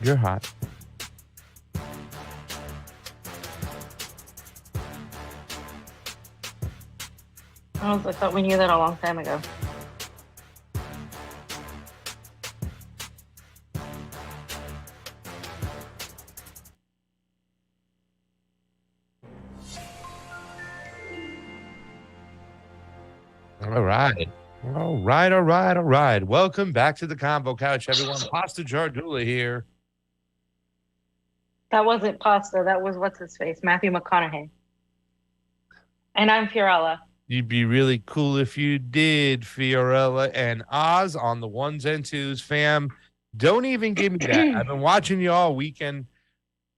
You're hot. I thought we knew that a long time ago. All right. All right, all right, all right. Welcome back to the Convo Couch, everyone. Pasta Jardula here. That wasn't pasta. That was what's his face, Matthew McConaughey. And I'm Fiorella. You'd be really cool if you did, Fiorella. And Oz on the ones and twos, fam. Don't even give me that. I've been watching you all weekend.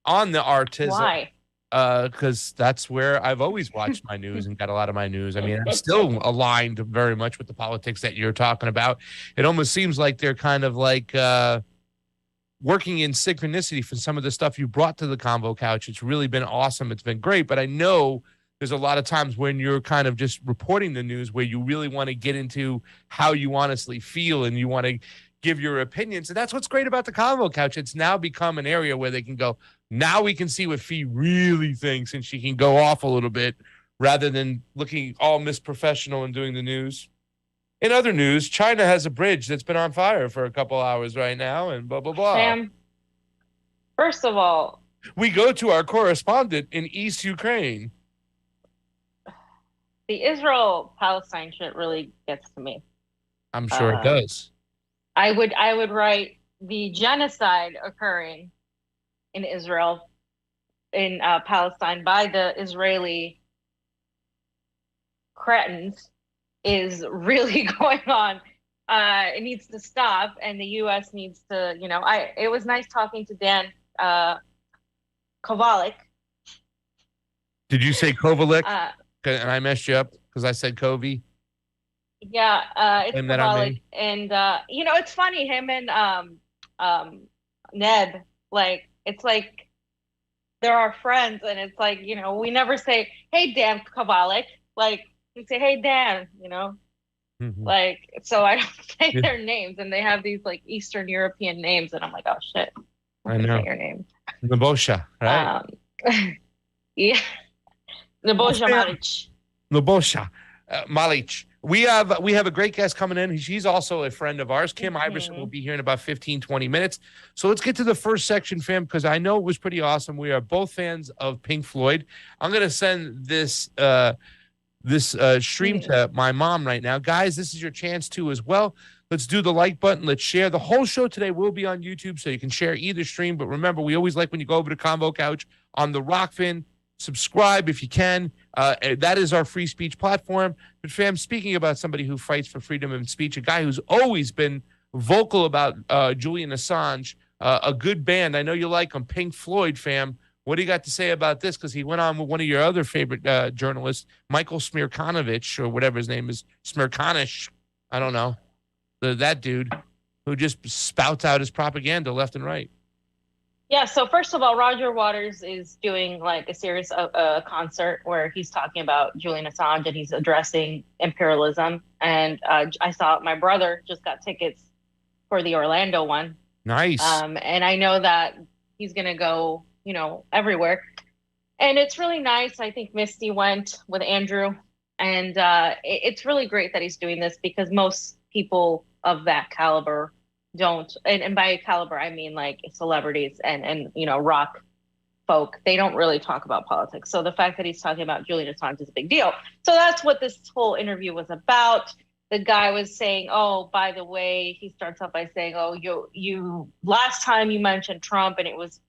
on the artisan. Why? Because that's where I've always watched my news and got a lot of my news. I mean, I'm still aligned very much with the politics that you're talking about. It almost seems like they're kind of like working in synchronicity for some of the stuff you brought to the Convo Couch. It's really been awesome. It's been great. But I know there's a lot of times when you're kind of just reporting the news where you really want to get into how you honestly feel and you want to give your opinions. And that's what's great about the Convo Couch. It's now become an area where they can go, now we can see what Fee really thinks, and she can go off a little bit rather than looking all misprofessional and doing the news. In other news, China has a bridge that's been on fire for a couple hours right now, and blah, blah, blah. Sam, first of all, we go to our correspondent in East Ukraine. The Israel-Palestine shit really gets to me. I'm sure it does. I would write the genocide occurring in Israel, in Palestine by the Israeli cretins is really going on. It needs to stop, and the U.S. needs to, it was nice talking to Dan Kovalik. Did you say Kovalik? And I messed you up because I said Covey. Yeah, it's Kovalik. And, it's funny, him and Ned, like, it's like they're our friends, and it's like, we never say, hey, Dan Kovalik. Like, we say, hey, Dan, Mm-hmm. Like, so I don't say their names, and they have these, like, Eastern European names, and I'm like, oh, shit. I know. Say your name. Nebosha, right? Yeah. Nebosha Malic. Nebosha Malic. We have a great guest coming in. She's also a friend of ours. Kim Iverson will be here in about 15, 20 minutes. So let's get to the first section, fam, because I know it was pretty awesome. We are both fans of Pink Floyd. I'm going to send this stream to my mom right now. Guys, this is your chance to as well. Let's do the like button. Let's share. The whole show today will be on YouTube, so you can share either stream. But remember, we always like when you go over to Convo Couch on the Rokfin. Subscribe if you can. That is our free speech platform. But fam, speaking about somebody who fights for freedom of speech, a guy who's always been vocal about Julian Assange, a good band. I know you like him, Pink Floyd, fam. What do you got to say about this? Because he went on with one of your other favorite journalists, Michael Smirkanovich, or whatever his name is, Smirkanish. I don't know. That dude who just spouts out his propaganda left and right. Yeah, so first of all, Roger Waters is doing like a series of a concert where he's talking about Julian Assange and he's addressing imperialism. And I saw my brother just got tickets for the Orlando one. Nice. And I know that he's going to go, everywhere. And it's really nice. I think Misty went with Andrew. And it's really great that he's doing this because most people of that caliber don't, and by caliber I mean like celebrities and rock folk, they don't really talk about politics. So the fact that he's talking about Julian Assange is a big deal. So that's what this whole interview was about. The guy was saying, oh, by the way, he starts off by saying, oh, you last time you mentioned Trump, and it was,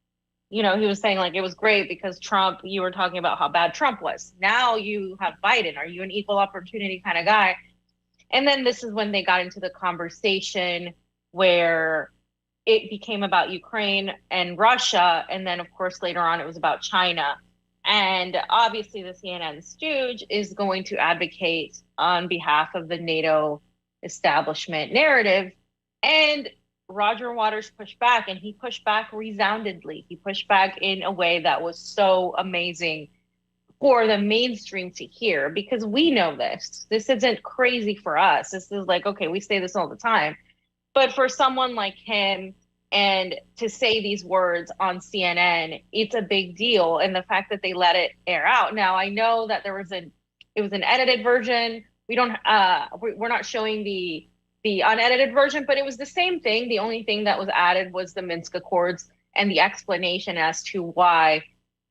he was saying like it was great because Trump, you were talking about how bad Trump was. Now you have Biden. Are you an equal opportunity kind of guy? And then this is when they got into the conversation where it became about Ukraine and Russia. And then, of course, later on, it was about China. And obviously, the CNN stooge is going to advocate on behalf of the NATO establishment narrative. And Roger Waters pushed back, and he pushed back resoundingly. He pushed back in a way that was so amazing for the mainstream to hear, because we know this. This isn't crazy for us. This is like, okay, we say this all the time. But for someone like him and to say these words on CNN, it's a big deal. And the fact that they let it air out. Now, I know that it was an edited version. We're not showing the unedited version, but it was the same thing. The only thing that was added was the Minsk Accords and the explanation as to why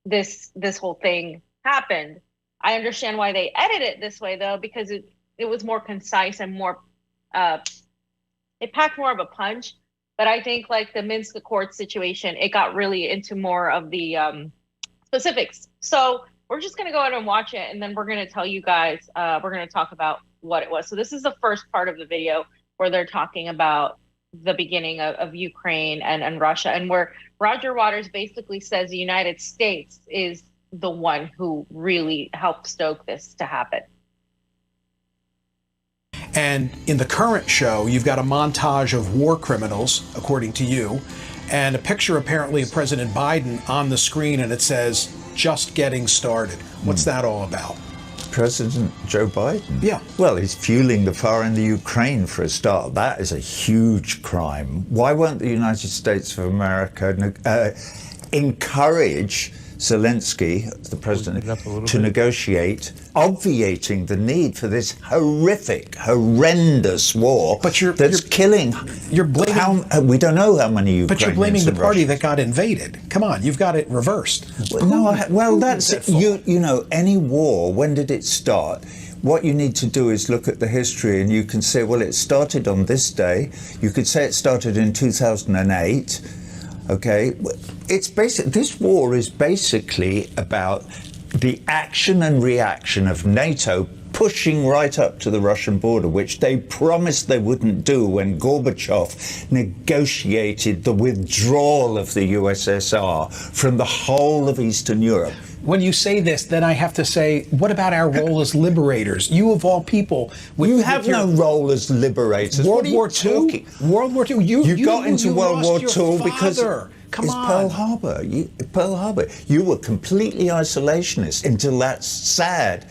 this whole thing happened. I understand why they edit it this way, though, because it was more concise and more it packed more of a punch. But I think like the Minsk Accord situation, it got really into more of the specifics. So we're just going to go ahead and watch it, and then we're going to tell you guys, we're going to talk about what it was. So this is the first part of the video where they're talking about the beginning of Ukraine and Russia, and where Roger Waters basically says the United States is the one who really helped stoke this to happen. And in the current show, you've got a montage of war criminals, according to you, and a picture apparently of President Biden on the screen, and it says, "Just getting started." What's that all about? President Joe Biden? Yeah. Well, he's fueling the fire in the Ukraine for a start. That is a huge crime. Why won't the United States of America encourage Zelensky, the president, to negotiate, obviating the need for this horrendous war that's killing. You're blaming. We don't know how many Ukrainians. But you're blaming the party that got invaded. Come on, you've got it reversed. That's it. You know, any war. When did it start? What you need to do is look at the history, and you can say, well, it started on this day. You could say it started in 2008. Okay, this war is basically about the action and reaction of NATO pushing right up to the Russian border, which they promised they wouldn't do when Gorbachev negotiated the withdrawal of the USSR from the whole of Eastern Europe. When you say this, then I have to say, what about our role as liberators? You of all people. You have no role as liberators. World War II? World War II? You got into World War II because it's Pearl Harbor. Pearl Harbor. You were completely isolationist until that sad,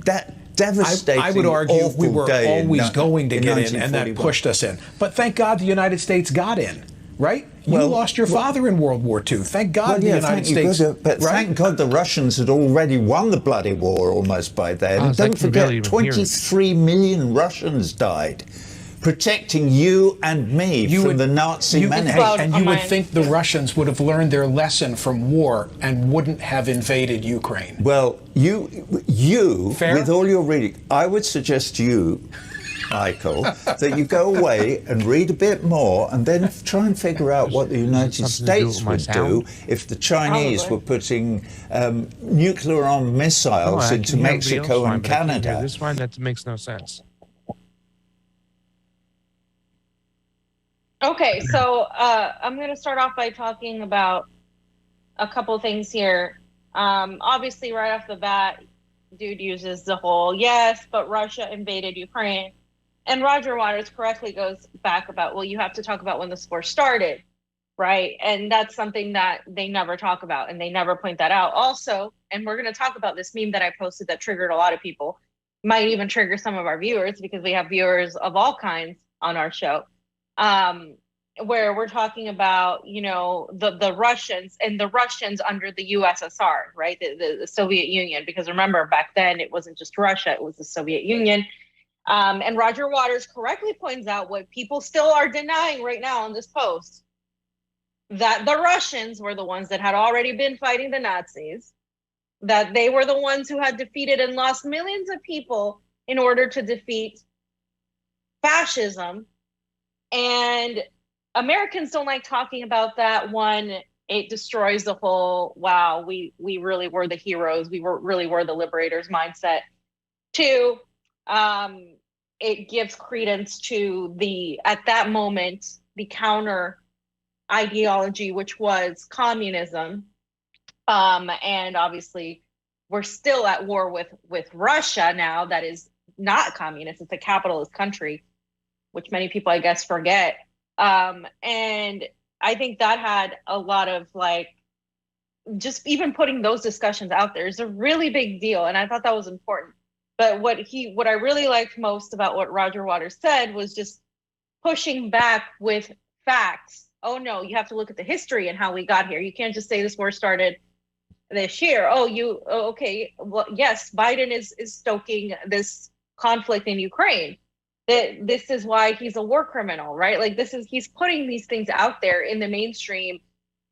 that devastating, I would argue we were always day going to get in, and that pushed us in. But thank God the United States got in. Right? You lost your father in World War II. Thank God the United States. Thank God the Russians had already won the bloody war almost by then. And don't forget, 23 million Russians died protecting you and me from the Nazi menace. And you would think the Russians would have learned their lesson from war and wouldn't have invaded Ukraine. Well, you with all your reading, I would suggest to you, Michael, that you go away and read a bit more and then try and figure out what the United States would do if the Chinese were putting nuclear-armed missiles into Mexico and Canada. This one, that makes no sense. Okay, so I'm going to start off by talking about a couple things here. Obviously, right off the bat, dude uses the whole, yes, but Russia invaded Ukraine. And Roger Waters correctly goes back about, well, you have to talk about when this war started, right? And that's something that they never talk about, and they never point that out. Also, and we're going to talk about this meme that I posted that triggered a lot of people, might even trigger some of our viewers, because we have viewers of all kinds on our show, where we're talking about, you know, the Russians and the Russians under the USSR, right? The Soviet Union, because remember, back then it wasn't just Russia, it was the Soviet Union. And Roger Waters correctly points out what people still are denying right now on this post, that the Russians were the ones that had already been fighting the Nazis, that they were the ones who had defeated and lost millions of people in order to defeat fascism. And Americans don't like talking about that. One, it destroys the whole, wow, we really were the heroes, we really were the liberators mindset. Two, it gives credence to at that moment, the counter ideology, which was communism. And obviously we're still at war with Russia now, that is not communist, it's a capitalist country, which many people, I guess, forget. And I think that had a lot of, like, just even putting those discussions out there is a really big deal. And I thought that was important. But what I really liked most about what Roger Waters said was just pushing back with facts. Oh no, you have to look at the history and how we got here. You can't just say this war started this year. Okay. Well, yes, Biden is stoking this conflict in Ukraine. That this is why he's a war criminal, right? Like he's putting these things out there in the mainstream.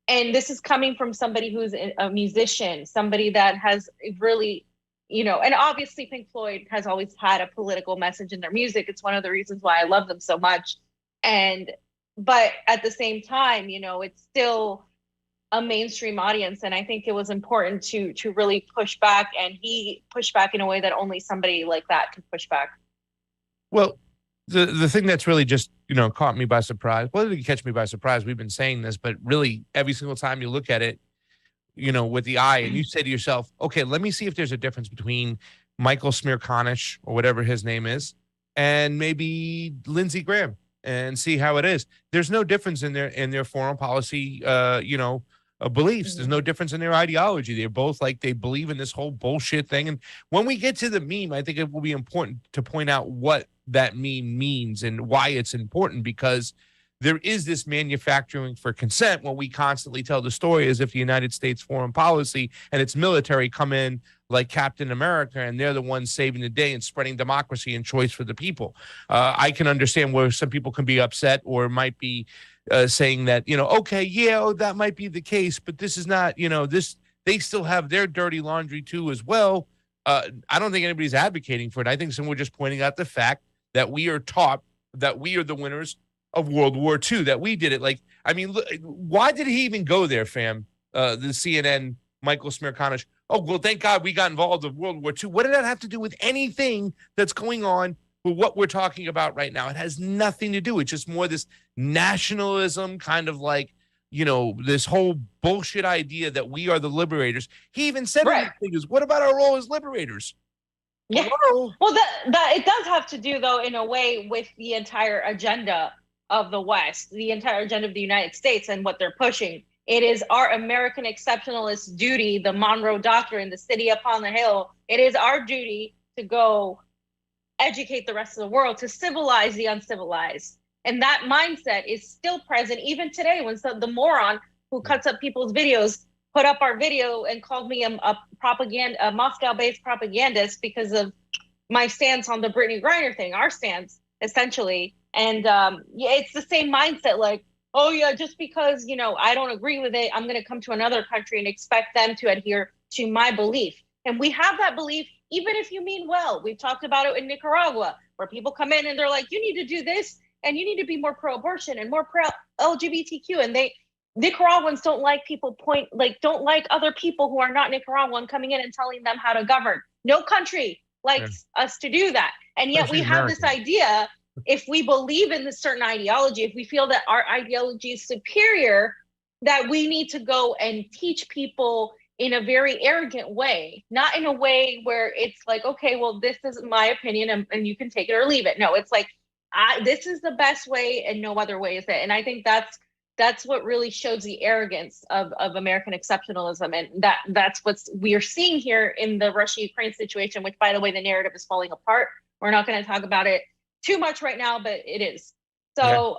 And this is coming from somebody who's a musician, somebody that has really, you know, and obviously Pink Floyd has always had a political message in their music. It's one of the reasons why I love them so much. But at the same time, you know, it's still a mainstream audience. And I think it was important to really push back, and he pushed back in a way that only somebody like that could push back. Well, the thing that's really just, caught me by surprise. Well, it didn't catch me by surprise. We've been saying this, but really every single time you look at it, with the eye, and you say to yourself, okay, let me see if there's a difference between Michael Smirkanish or whatever his name is, and maybe Lindsey Graham, and see how it is. There's no difference in their foreign policy, beliefs. There's no difference in their ideology. They're both like, they believe in this whole bullshit thing. And when we get to the meme, I think it will be important to point out what that meme means and why it's important, because there is this manufacturing for consent when we constantly tell the story as if the United States foreign policy and its military come in like Captain America, and they're the ones saving the day and spreading democracy and choice for the people. I can understand where some people can be upset or might be saying that, okay, yeah, that might be the case, but this is not, they still have their dirty laundry too as well. I don't think anybody's advocating for it. I think we're just pointing out the fact that we are taught that we are the winners of World War II, that we did it. Like, I mean, why did he even go there, fam? The CNN, Michael Smirkanish. Oh, well, thank God we got involved with World War II. What did that have to do with anything that's going on with what we're talking about right now? It has nothing to do. It's just more this nationalism, kind of like, this whole bullshit idea that we are the liberators. He even said, right, what about our role as liberators? Yeah. Hello? Well, that it does have to do, though, in a way, with the entire agenda of the West, the entire agenda of the United States and what they're pushing. It is our American exceptionalist duty, the Monroe Doctrine, the city upon the hill. It is our duty to go educate the rest of the world, to civilize the uncivilized. And that mindset is still present even today, when the moron who cuts up people's videos put up our video and called me a Moscow-based propagandist because of my stance on the Brittany Griner thing, our stance, essentially. And it's the same mindset, like, oh yeah, just because, I don't agree with it, I'm going to come to another country and expect them to adhere to my belief. And we have that belief, even if you mean well. We've talked about it in Nicaragua, where people come in and they're like, you need to do this, and you need to be more pro-abortion and more pro-LGBTQ. And Nicaraguans don't like don't like other people who are not Nicaraguan coming in and telling them how to govern. No country likes us to do that. And yet we have this idea, if we believe in this certain ideology, if we feel that our ideology is superior, that we need to go and teach people in a very arrogant way, not in a way where it's like, okay, well, this is my opinion and you can take it or leave it. No, it's like, this is the best way and no other way is it. And I think that's what really shows the arrogance of American exceptionalism. And that's what we are seeing here in the Russia-Ukraine situation, which, by the way, the narrative is falling apart. We're not going to talk about it too much right now, but it is. So,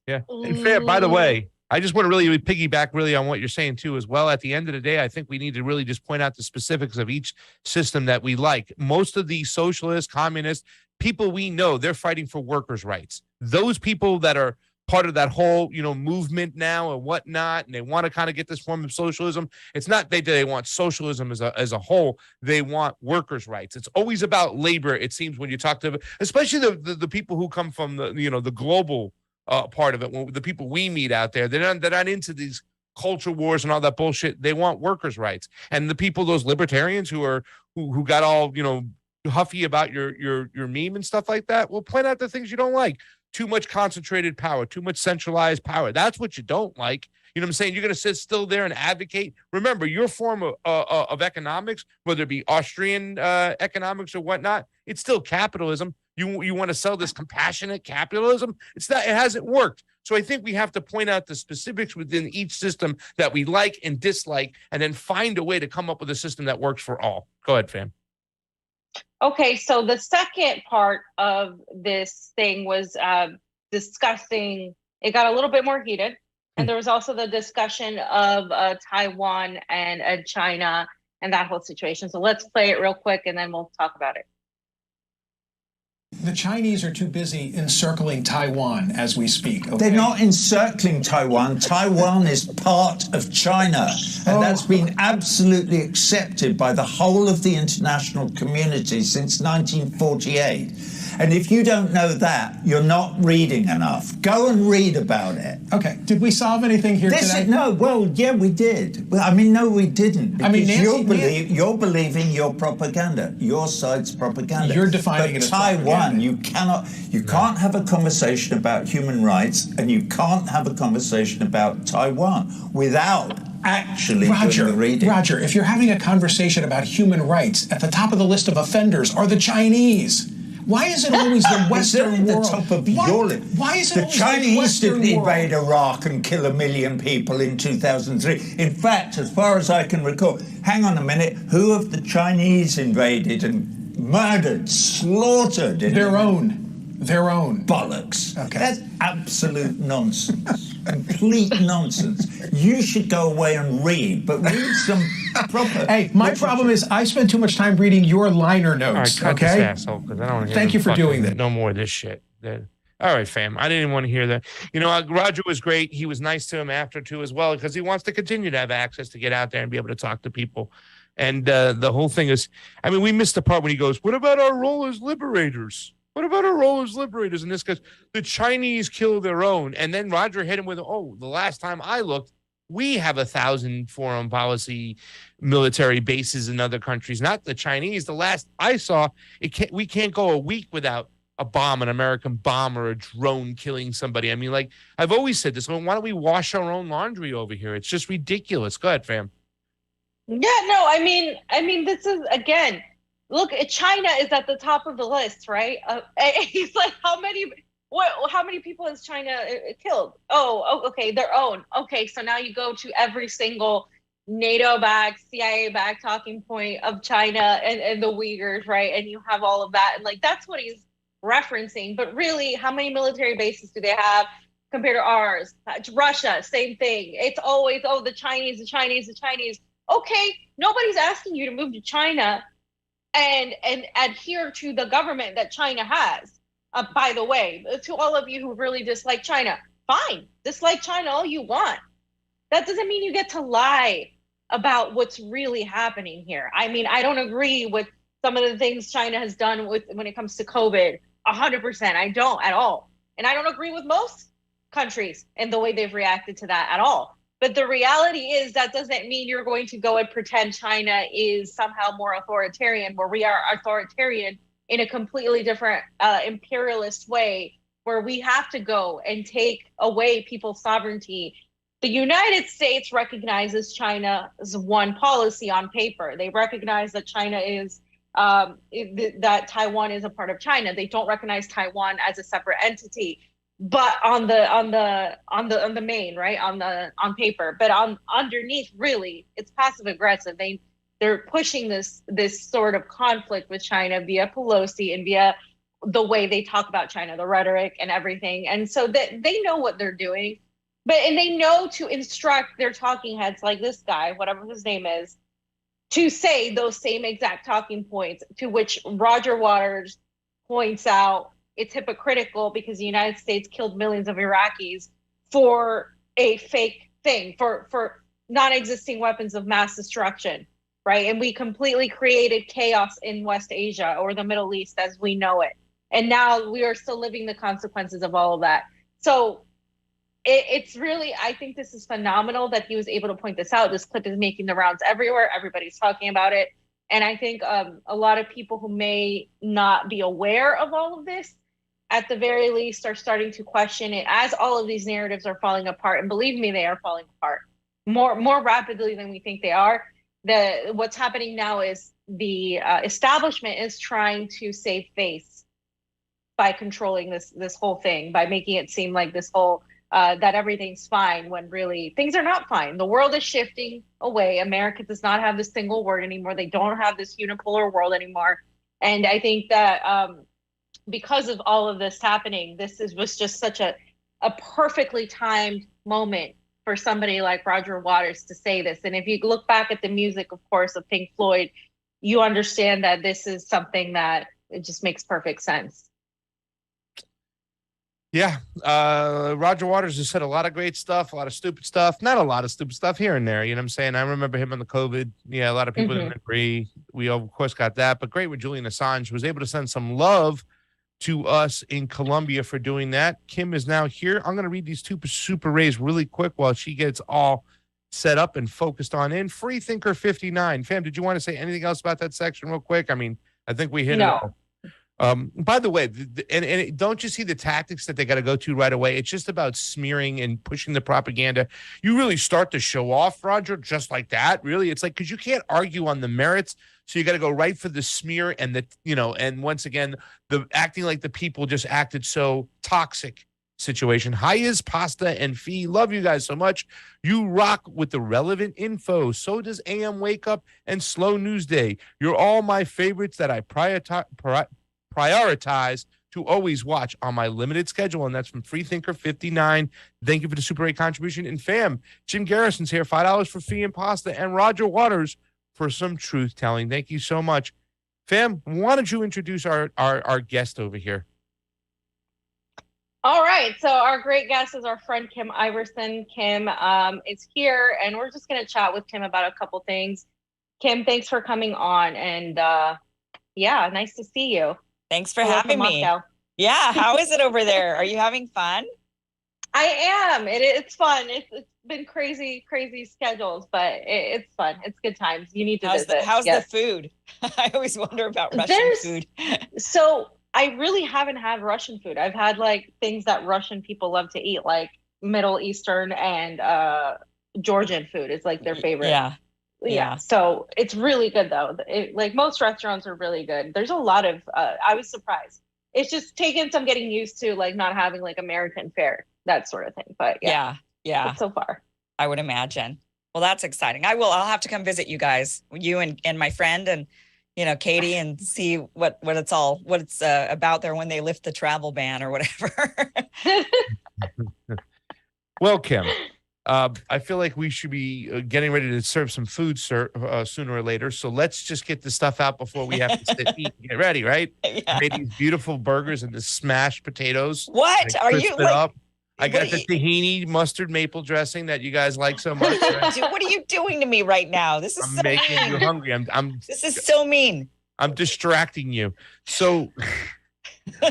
yeah. And fair, by the way, I just want to really piggyback really on what you're saying too, as well. At the end of the day, I think we need to really just point out the specifics of each system that we like. Most of the socialists, communists, people we know, they're fighting for workers' rights. Those people that are part of that whole, movement now and whatnot, and they want to kind of get this form of socialism. It's not they want socialism as a whole. They want workers' rights. It's always about labor. It seems when you talk to, especially the people who come from the global part of it, the people we meet out there, they're not into these culture wars and all that bullshit. They want workers' rights. And the people, those libertarians who got all huffy about your meme and stuff like that, will point out the things you don't like. Too much concentrated power, too much centralized power. That's what you don't like. You know what I'm saying? You're going to sit still there and advocate. Remember, your form of economics, whether it be Austrian economics or whatnot, it's still capitalism. You want to sell this compassionate capitalism? It's not. It hasn't worked. So I think we have to point out the specifics within each system that we like and dislike, and then find a way to come up with a system that works for all. Go ahead, fam. Okay, so the second part of this thing was discussing, it got a little bit more heated, and there was also the discussion of Taiwan and China and that whole situation. So let's play it real quick and then we'll talk about it. The Chinese are too busy encircling Taiwan as we speak. Okay? They're not encircling Taiwan. Taiwan is part of China, and that's been absolutely accepted by the whole of the international community since 1948. And if you don't know that, you're not reading enough. Go and read about it. Okay. Did we solve anything here today? No. Well, yeah, we did. Well, I mean, no, we didn't. Because you're believing your propaganda, your side's propaganda. You're defining it as Taiwan, you can't have a conversation about human rights, and you can't have a conversation about Taiwan without actually doing the reading. Roger, if you're having a conversation about human rights, at the top of the list of offenders are the Chinese. Why is it always the Western world? The top of your list. Why is it the always Chinese the Western didn't world? invade Iraq and kill 1 million people in 2003. In fact, as far as I can recall, hang on a minute, who have the Chinese invaded and murdered, slaughtered? Their own. Bollocks. Okay. That's absolute nonsense. Complete nonsense. You should go away and read, but read some proper. Hey, my problem is I spend too much time reading your liner notes. All right, cut okay. this asshole, because I don't. Hear Thank you for doing that. No more of this shit. All right, fam. I didn't want to hear that. You know, Roger was great. He was nice to him after too, as well, because he wants to continue to have access to get out there and be able to talk to people. And the whole thing is, I mean, we missed the part when he goes, "What about our role as liberators? What about our role as liberators?" And this goes, "The Chinese kill their own." And then Roger hit him with, "Oh, the last time I looked, we have 1,000 foreign policy military bases in other countries, not the Chinese. The last I saw, we can't go a week without a bomb, an American bomb or a drone killing somebody." I mean, like, I've always said this. Why don't we wash our own laundry over here? It's just ridiculous. Go ahead, fam. Yeah, no, I mean, this is, again, look, China is at the top of the list, right? He's like, how many people has China killed? Oh, okay, their own. Okay, so now you go to every single NATO-backed, CIA-backed talking point of China and the Uyghurs, right? And you have all of that, and like that's what he's referencing. But really, how many military bases do they have compared to ours? Russia, same thing. It's always, oh, the Chinese. Okay, nobody's asking you to move to China and adhere to the government that China has. By the way, to all of you who really dislike China, fine, dislike China all you want. That doesn't mean you get to lie about what's really happening here. I mean, I don't agree with some of the things China has done when it comes to COVID, 100%. I don't at all. And I don't agree with most countries and the way they've reacted to that at all. But the reality is that doesn't mean you're going to go and pretend China is somehow more authoritarian, where we are authoritarian in a completely different imperialist way, where we have to go and take away people's sovereignty. The United States recognizes China's one policy on paper. They recognize that China is that Taiwan is a part of China. They don't recognize Taiwan as a separate entity. But on the main, right, on paper, but underneath, really, it's passive aggressive. They're pushing this sort of conflict with China via Pelosi and via the way they talk about China, the rhetoric and everything. And so that they know what they're doing, and they know to instruct their talking heads like this guy, whatever his name is, to say those same exact talking points, to which Roger Waters points out it's hypocritical because the United States killed millions of Iraqis for a fake thing, for non-existing weapons of mass destruction, right? And we completely created chaos in West Asia or the Middle East as we know it. And now we are still living the consequences of all of that. So it's really, I think this is phenomenal that he was able to point this out. This clip is making the rounds everywhere. Everybody's talking about it. And I think a lot of people who may not be aware of all of this, at the very least, are starting to question it as all of these narratives are falling apart. And believe me, they are falling apart more rapidly than we think they are. What's happening now is the establishment is trying to save face by controlling this whole thing, by making it seem like this whole that everything's fine when really things are not fine. The world is shifting away. America does not have this single word anymore. They don't have this unipolar world anymore. And I think that because of all of this happening, was just such a perfectly timed moment for somebody like Roger Waters to say this. And if you look back at the music, of course, of Pink Floyd, you understand that this is something that it just makes perfect sense. Yeah. Roger Waters has said a lot of great stuff, a lot of stupid stuff, not a lot of stupid stuff here and there. You know what I'm saying? I remember him on the COVID. Yeah, a lot of people didn't agree. We, of course, got that. But great with Julian Assange, was able to send some love to us in Colombia for doing that. Kim is now here. I'm going to read these two super rays really quick while she gets all set up and focused on in. Free Thinker 59. Fam, did you want to say anything else about that section real quick? I mean, I think we hit it all. By the way, and don't you see the tactics that they got to go to right away? It's just about smearing and pushing the propaganda. You really start to show off, Roger, just like that. Really, it's like, because you can't argue on the merits, so you got to go right for the smear and the, and once again, the acting like the people just acted so toxic situation. Hi is Pasta and Fee. Love you guys so much. You rock with the relevant info. So does AM Wake Up and Slow News Day. You're all my favorites that I prioritize to always watch on my limited schedule, and that's from Freethinker 59. Thank you for the Super 8 contribution. And fam, Jim Garrison's here, $5 for Fee and Pasta, and Roger Waters for some truth telling. Thank you so much. Fam, why don't you introduce our guest over here? All right, so our great guest is our friend Kim Iverson. Kim is here, and we're just going to chat with Kim about a couple things. Kim, thanks for coming on, and yeah, nice to see you. Thanks for having me. Yeah, how is it over there? Are you having fun? I am. It's fun. It's been crazy schedules, but it's fun. It's good times. You need to visit. How's the food? I always wonder about Russian food. So I really haven't had Russian food. I've had like things that Russian people love to eat, like Middle Eastern and Georgian food is like their favorite. Yeah. So it's really good though. Like most restaurants are really good. There's a lot of, I was surprised. It's just taken some getting used to, like not having like American fare, that sort of thing. But yeah. So far. I would imagine. Well, that's exciting. I'll have to come visit you guys, you and my friend and, Katie, and see what it's about there when they lift the travel ban or whatever. Well, Kim, I feel like we should be getting ready to serve some food sooner or later. So let's just get the stuff out before we have to sit eat and get ready, right? Yeah. Made these beautiful burgers and the smashed potatoes. What are you like? Up. I got the tahini mustard maple dressing that you guys like so much. Right? Dude, what are you doing to me right now? This is I'm making you hungry. This is so mean. I'm distracting you. So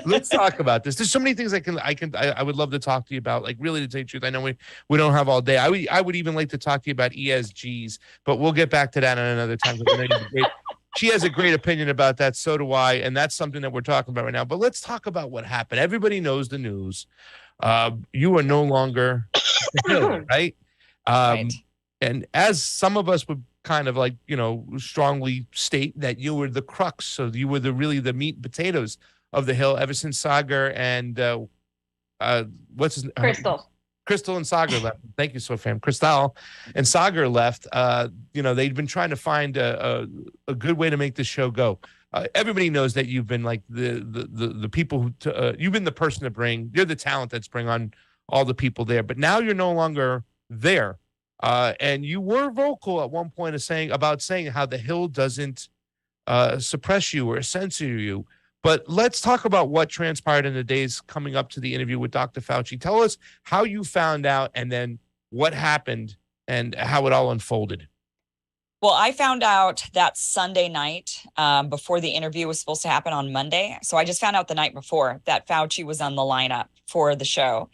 let's talk about this. There's so many things I would love to talk to you about. Like, really, to tell you the truth, I know we don't have all day. I would even like to talk to you about ESGs, but we'll get back to that at another time. She has a great opinion about that. So do I, and that's something that we're talking about right now. But let's talk about what happened. Everybody knows the news. You are no longer the Hill, right? Right. And as some of us would kind of like, strongly state that you were the crux, so you were really the meat and potatoes of the Hill ever since Sagar and what's his Crystal and Sagar left. Thank you, fam. Crystal and Sagar left. They'd been trying to find a good way to make this show go. Everybody knows that you've been like the people who you've been the person to bring. You're the talent that's bring on all the people there. But now you're no longer there. And you were vocal at one point saying how the Hill doesn't suppress you or censor you. But let's talk about what transpired in the days coming up to the interview with Dr. Fauci. Tell us how you found out and then what happened and how it all unfolded. Well, I found out that Sunday night before the interview was supposed to happen on Monday. So I just found out the night before that Fauci was on the lineup for the show.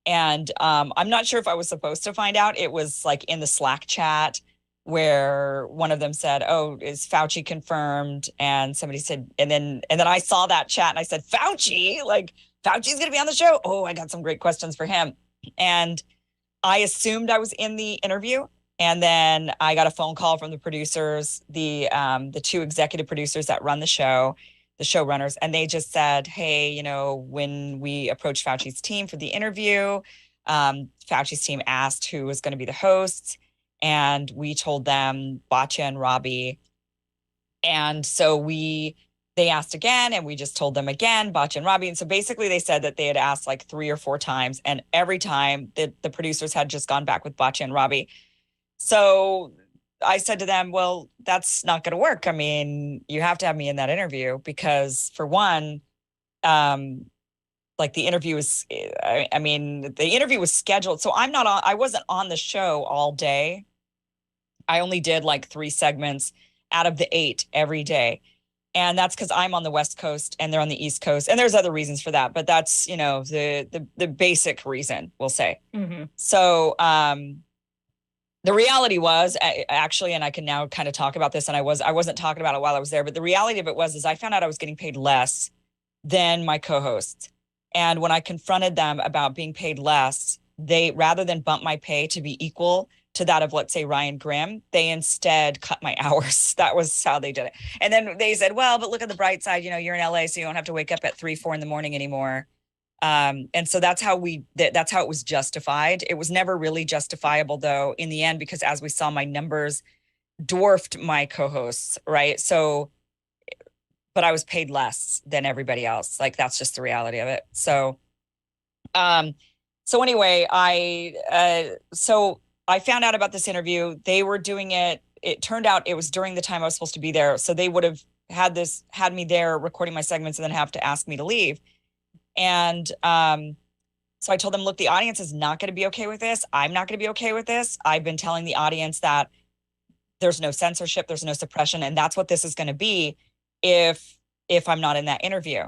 And I'm not sure if I was supposed to find out. It was like in the Slack chat where one of them said, "Oh, is Fauci confirmed?" And somebody said, and then I saw that chat and I said, "Fauci, like Fauci's going to be on the show." Oh, I got some great questions for him. And I assumed I was in the interview. And then I got a phone call from the producers, the two executive producers that run the show, the showrunners, and they just said, "Hey, when we approached Fauci's team for the interview, Fauci's team asked who was going to be the hosts, and we told them Batya and Robbie. And so they asked again, and we just told them again, Batya and Robbie. And so basically they said that they had asked like 3 or 4 times, and every time the producers had just gone back with Batya and Robbie. So I said to them, well, that's not going to work. I mean, you have to have me in that interview because, for one, like the interview was, the interview was scheduled. So I wasn't on the show all day. I only did like 3 segments out of the 8 every day. And that's because I'm on the West Coast and they're on the East Coast. And there's other reasons for that, but that's, the basic reason, we'll say. Mm-hmm. So the reality was actually, and I can now kind of talk about this, and I wasn't talking about it while I was there, but the reality of it is I found out I was getting paid less than my co-hosts. And when I confronted them about being paid less, they, rather than bump my pay to be equal to that of, let's say, Ryan Grimm, they instead cut my hours. That was how they did it. And then they said, well, but look at the bright side, you're in LA, so you don't have to wake up at 3-4 in the morning anymore. And so that's how it was justified. It was never really justifiable, though, in the end, because as we saw, my numbers dwarfed my co-hosts, right? So, but I was paid less than everybody else. Like, that's just the reality of it. So, anyway, I found out about this interview. They were doing it. It turned out it was during the time I was supposed to be there. So they would have had me there recording my segments and then have to ask me to leave. And so I told them, look, the audience is not going to be okay with this. I'm not going to be okay with this. I've been telling the audience that there's no censorship, there's no suppression, and that's what this is going to be if I'm not in that interview.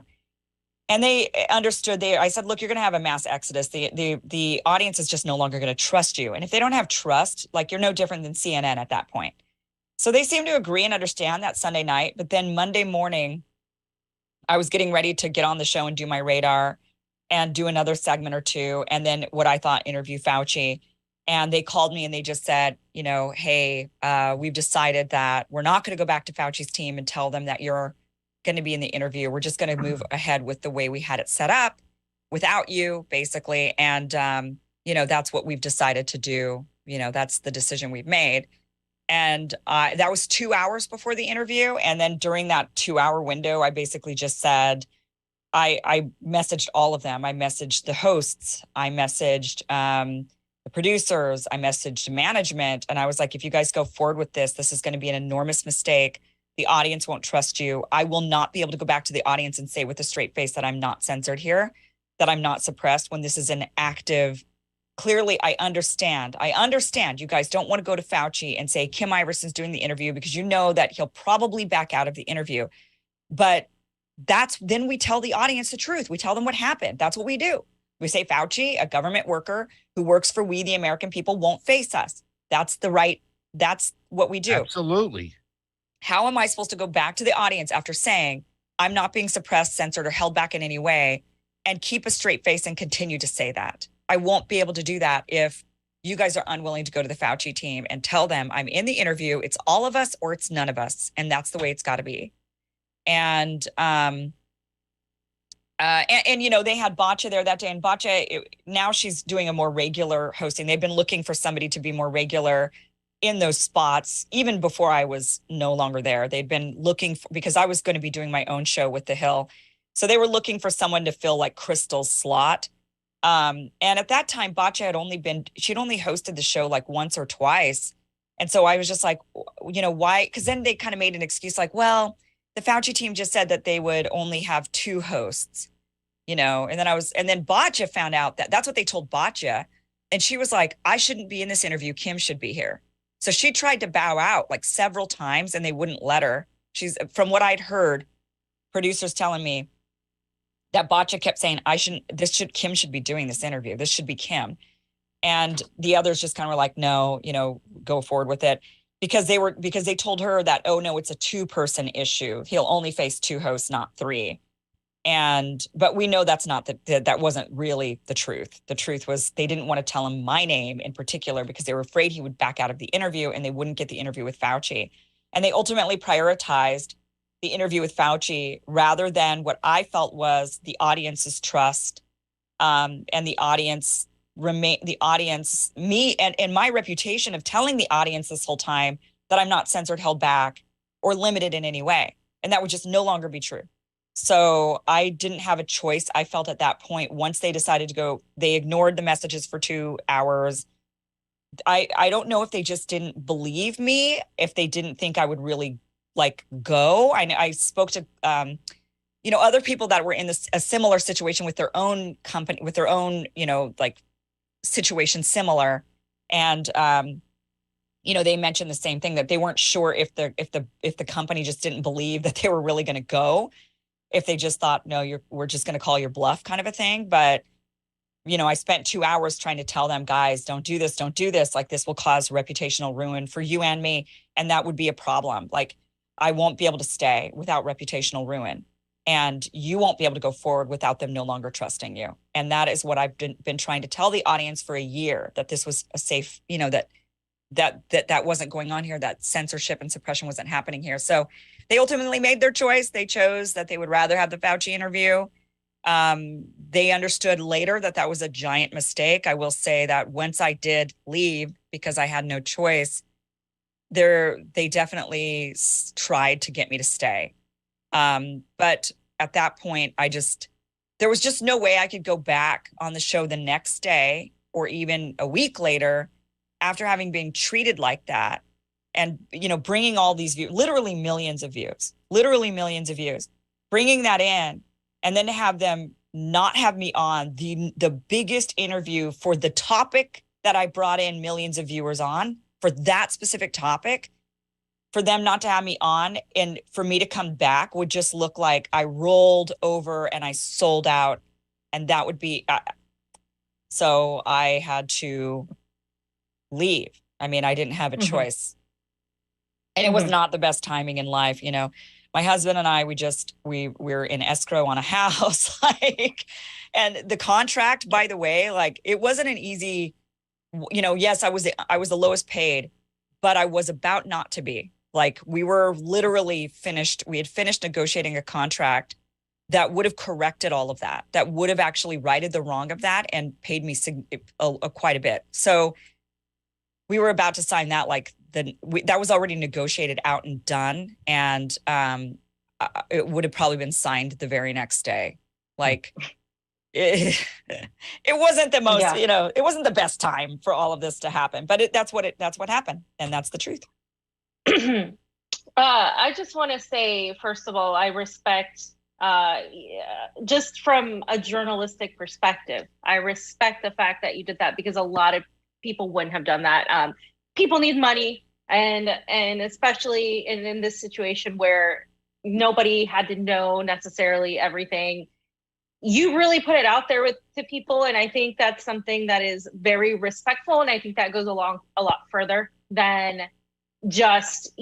And they understood. I said, look, you're going to have a mass exodus. The audience is just no longer going to trust you. And if they don't have trust, like, you're no different than CNN at that point. So they seemed to agree and understand that Sunday night. But then Monday morning, I was getting ready to get on the show and do my radar and do another segment or two. And then what I thought, interview Fauci. And they called me and they just said, hey, we've decided that we're not going to go back to Fauci's team and tell them that you're going to be in the interview. We're just going to move ahead with the way we had it set up without you, basically. And, that's what we've decided to do. That's the decision we've made. And that was 2 hours before the interview. And then during that 2-hour window, I basically just said, I messaged all of them. I messaged the hosts. I messaged the producers. I messaged management. And I was like, if you guys go forward with this is going to be an enormous mistake. The audience won't trust you. I will not be able to go back to the audience and say with a straight face that I'm not censored here, that I'm not suppressed when this is an active. Clearly, I understand. You guys don't want to go to Fauci and say Kim Iverson's doing the interview because you know that he'll probably back out of the interview. But then we tell the audience the truth. We tell them what happened. That's what we do. We say Fauci, a government worker who works for we, the American people, won't face us. That's what we do. Absolutely. How am I supposed to go back to the audience after saying I'm not being suppressed, censored, or held back in any way and keep a straight face and continue to say that? I won't be able to do that if you guys are unwilling to go to the Fauci team and tell them I'm in the interview. It's all of us or it's none of us. And that's the way it's got to be. And they had Bacha there that day, and Bacha, now she's doing a more regular hosting. They've been looking for somebody to be more regular in those spots, even before I was no longer there. They'd been looking for, because I was going to be doing my own show with The Hill. So they were looking for someone to fill like Crystal's slot. And at that time, Bacha she'd only hosted the show like once or twice. And so I was just like, why? Because then they kind of made an excuse like, well, the Fauci team just said that they would only have 2 hosts, and then Bacha found out that that's what they told Bacha. And she was like, I shouldn't be in this interview. Kim should be here. So she tried to bow out like several times and they wouldn't let her. From what I'd heard, producers telling me that Bacha kept saying, Kim should be doing this interview. This should be Kim. And the others just kind of were like, no, go forward with it. Because they told her that, oh no, it's a 2-person issue. He'll only face 2 hosts, not 3. But we know that's not that wasn't really the truth. The truth was they didn't want to tell him my name in particular because they were afraid he would back out of the interview and they wouldn't get the interview with Fauci. And they ultimately prioritized the interview with Fauci rather than what I felt was the audience's trust, and me and my reputation of telling the audience this whole time that I'm not censored, held back, or limited in any way. And that would just no longer be true. So I didn't have a choice. I felt at that point, once they decided to go, they ignored the messages for 2 hours. I don't know if they just didn't believe me, if they didn't think I would really go. I spoke to, other people that were in a similar situation with their own company, with their own, situation similar. And they mentioned the same thing, that they weren't sure if the company just didn't believe that they were really going to go, if they just thought, no, we're just going to call your bluff kind of a thing. But, I spent 2 hours trying to tell them, guys, don't do this. Don't do this. Like, this will cause reputational ruin for you and me. And that would be a problem. Like, I won't be able to stay without reputational ruin. And you won't be able to go forward without them no longer trusting you. And that is what I've been trying to tell the audience for a year, that this was a safe, that wasn't going on here, that censorship and suppression wasn't happening here. So they ultimately made their choice. They chose that they would rather have the Fauci interview. They understood later that was a giant mistake. I will say that once I did leave, because I had no choice, they definitely tried to get me to stay. But at that point, there was just no way I could go back on the show the next day or even a week later after having been treated like that. And, bringing all these views, literally millions of views, bringing that in, and then to have them not have me on the biggest interview for the topic that I brought in millions of viewers on, for that specific topic, for them not to have me on, and for me to come back would just look like I rolled over and I sold out. And that would be, so I had to leave. I mean, I didn't have a choice. And it was not the best timing in life. My husband and I, we're in escrow on a house, and the contract, by the way, it wasn't an easy, yes, I was the lowest paid, but I was about not to be. We were literally finished. We had finished negotiating a contract that would have corrected all of that, that would have actually righted the wrong of that and paid me quite a bit. So we were about to sign that, that was already negotiated out and done. And it would have probably been signed the very next day. It wasn't the most, it wasn't the best time for all of this to happen, but that's what happened. And that's the truth. I just want to say, first of all, I respect, just from a journalistic perspective, I respect the fact that you did that, because a lot of people wouldn't have done that. People need money, and especially in this situation where nobody had to know necessarily everything. You really put it out there to people, and I think that's something that is very respectful, and I think that goes along a lot further than just,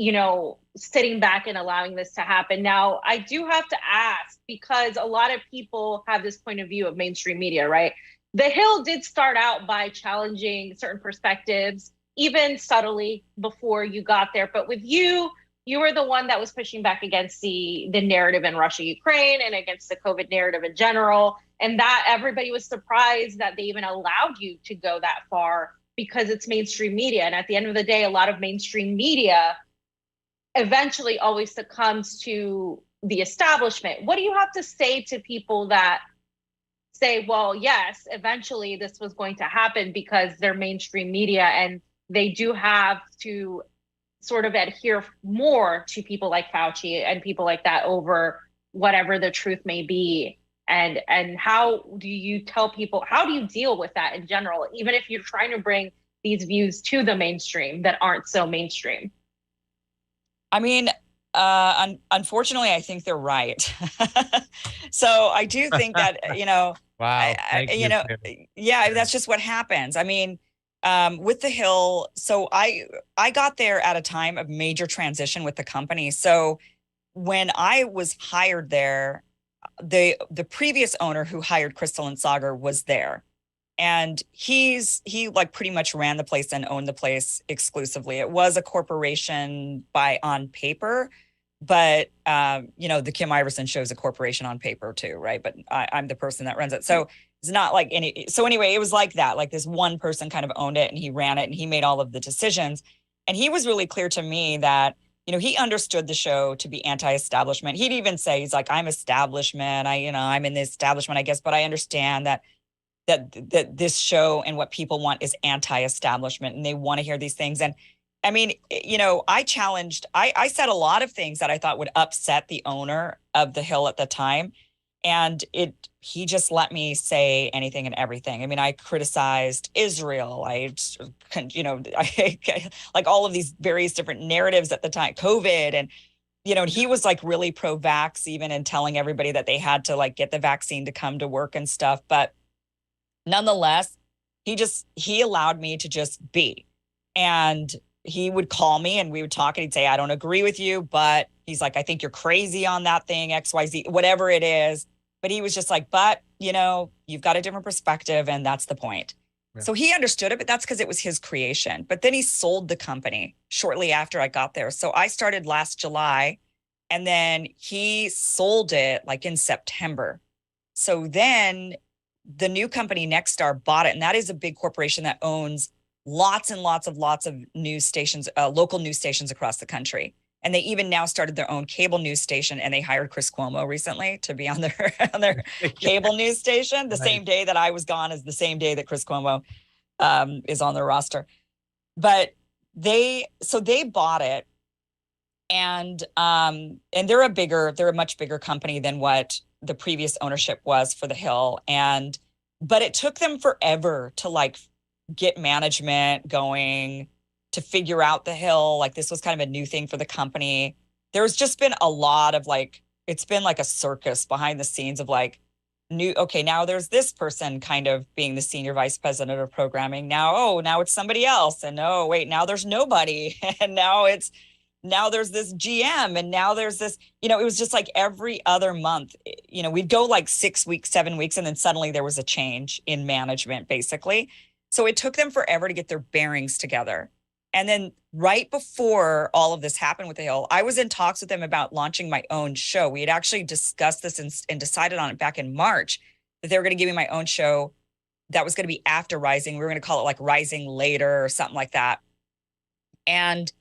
sitting back and allowing this to happen. Now, I do have to ask, because a lot of people have this point of view of mainstream media, right? The Hill did start out by challenging certain perspectives, even subtly, before you got there. But with you were the one that was pushing back against the narrative in Russia, Ukraine, and against the COVID narrative in general. And that everybody was surprised that they even allowed you to go that far, because it's mainstream media. And at the end of the day, a lot of mainstream media eventually always succumbs to the establishment. What do you have to say to people that say, well, yes, eventually this was going to happen because they're mainstream media, and they do have to sort of adhere more to people like Fauci and people like that over whatever the truth may be? And how do you tell people, how do you deal with that in general, even if you're trying to bring these views to the mainstream that aren't so mainstream? I mean, unfortunately, I think they're right. So I do think that, Wow. Yeah, that's just what happens. I mean, with the Hill, so I got there at a time of major transition with the company. So when I was hired there, the previous owner who hired Crystal and Sagar was there. And he pretty much ran the place and owned the place exclusively. It was a corporation on paper, but the Kim Iverson show is a corporation on paper too, right? But I'm the person that runs it. So it's not like so anyway, it was like that, like this one person kind of owned it and he ran it and he made all of the decisions. And he was really clear to me that, he understood the show to be anti-establishment. He'd even say, he's like, I'm establishment. I'm in the establishment, I guess, but I understand that this show and what people want is anti-establishment, and they want to hear these things. And I mean, I said a lot of things that I thought would upset the owner of the Hill at the time. And he just let me say anything and everything. I mean, I criticized Israel. I like all of these various different narratives at the time, COVID. And, he was like really pro-vax even, and telling everybody that they had to like get the vaccine to come to work and stuff. But nonetheless, he allowed me to just be. And he would call me and we would talk, and he'd say, I don't agree with you, but he's like, I think you're crazy on that thing, XYZ, whatever it is. But he was just like, but, you've got a different perspective, and that's the point. Yeah. So he understood it, but that's because it was his creation. But then he sold the company shortly after I got there. So I started last July, and then he sold it like in September. So then the new company, Nexstar, bought it. And that is a big corporation that owns lots and lots of news stations, local news stations across the country. And they even now started their own cable news station, and they hired Chris Cuomo recently to be on their cable news station. The same day that I was gone is the same day that Chris Cuomo is on their roster. But they bought it, and they're a much bigger company than what the previous ownership was for the Hill. But it took them forever to like get management going, to figure out the Hill. Like, this was kind of a new thing for the company. There's just been a lot of it's been like a circus behind the scenes of like now there's this person kind of being the senior vice president of programming. Now it's somebody else. And wait, now there's nobody. And now there's this GM, and now there's this, it was just like every other month, we'd go like 6 weeks, 7 weeks, and then suddenly there was a change in management, basically. So it took them forever to get their bearings together. And then right before all of this happened with the Hill, I was in talks with them about launching my own show. We had actually discussed this and decided on it back in March, that they were going to give me my own show that was going to be after Rising. We were going to call it like Rising Later or something like that. And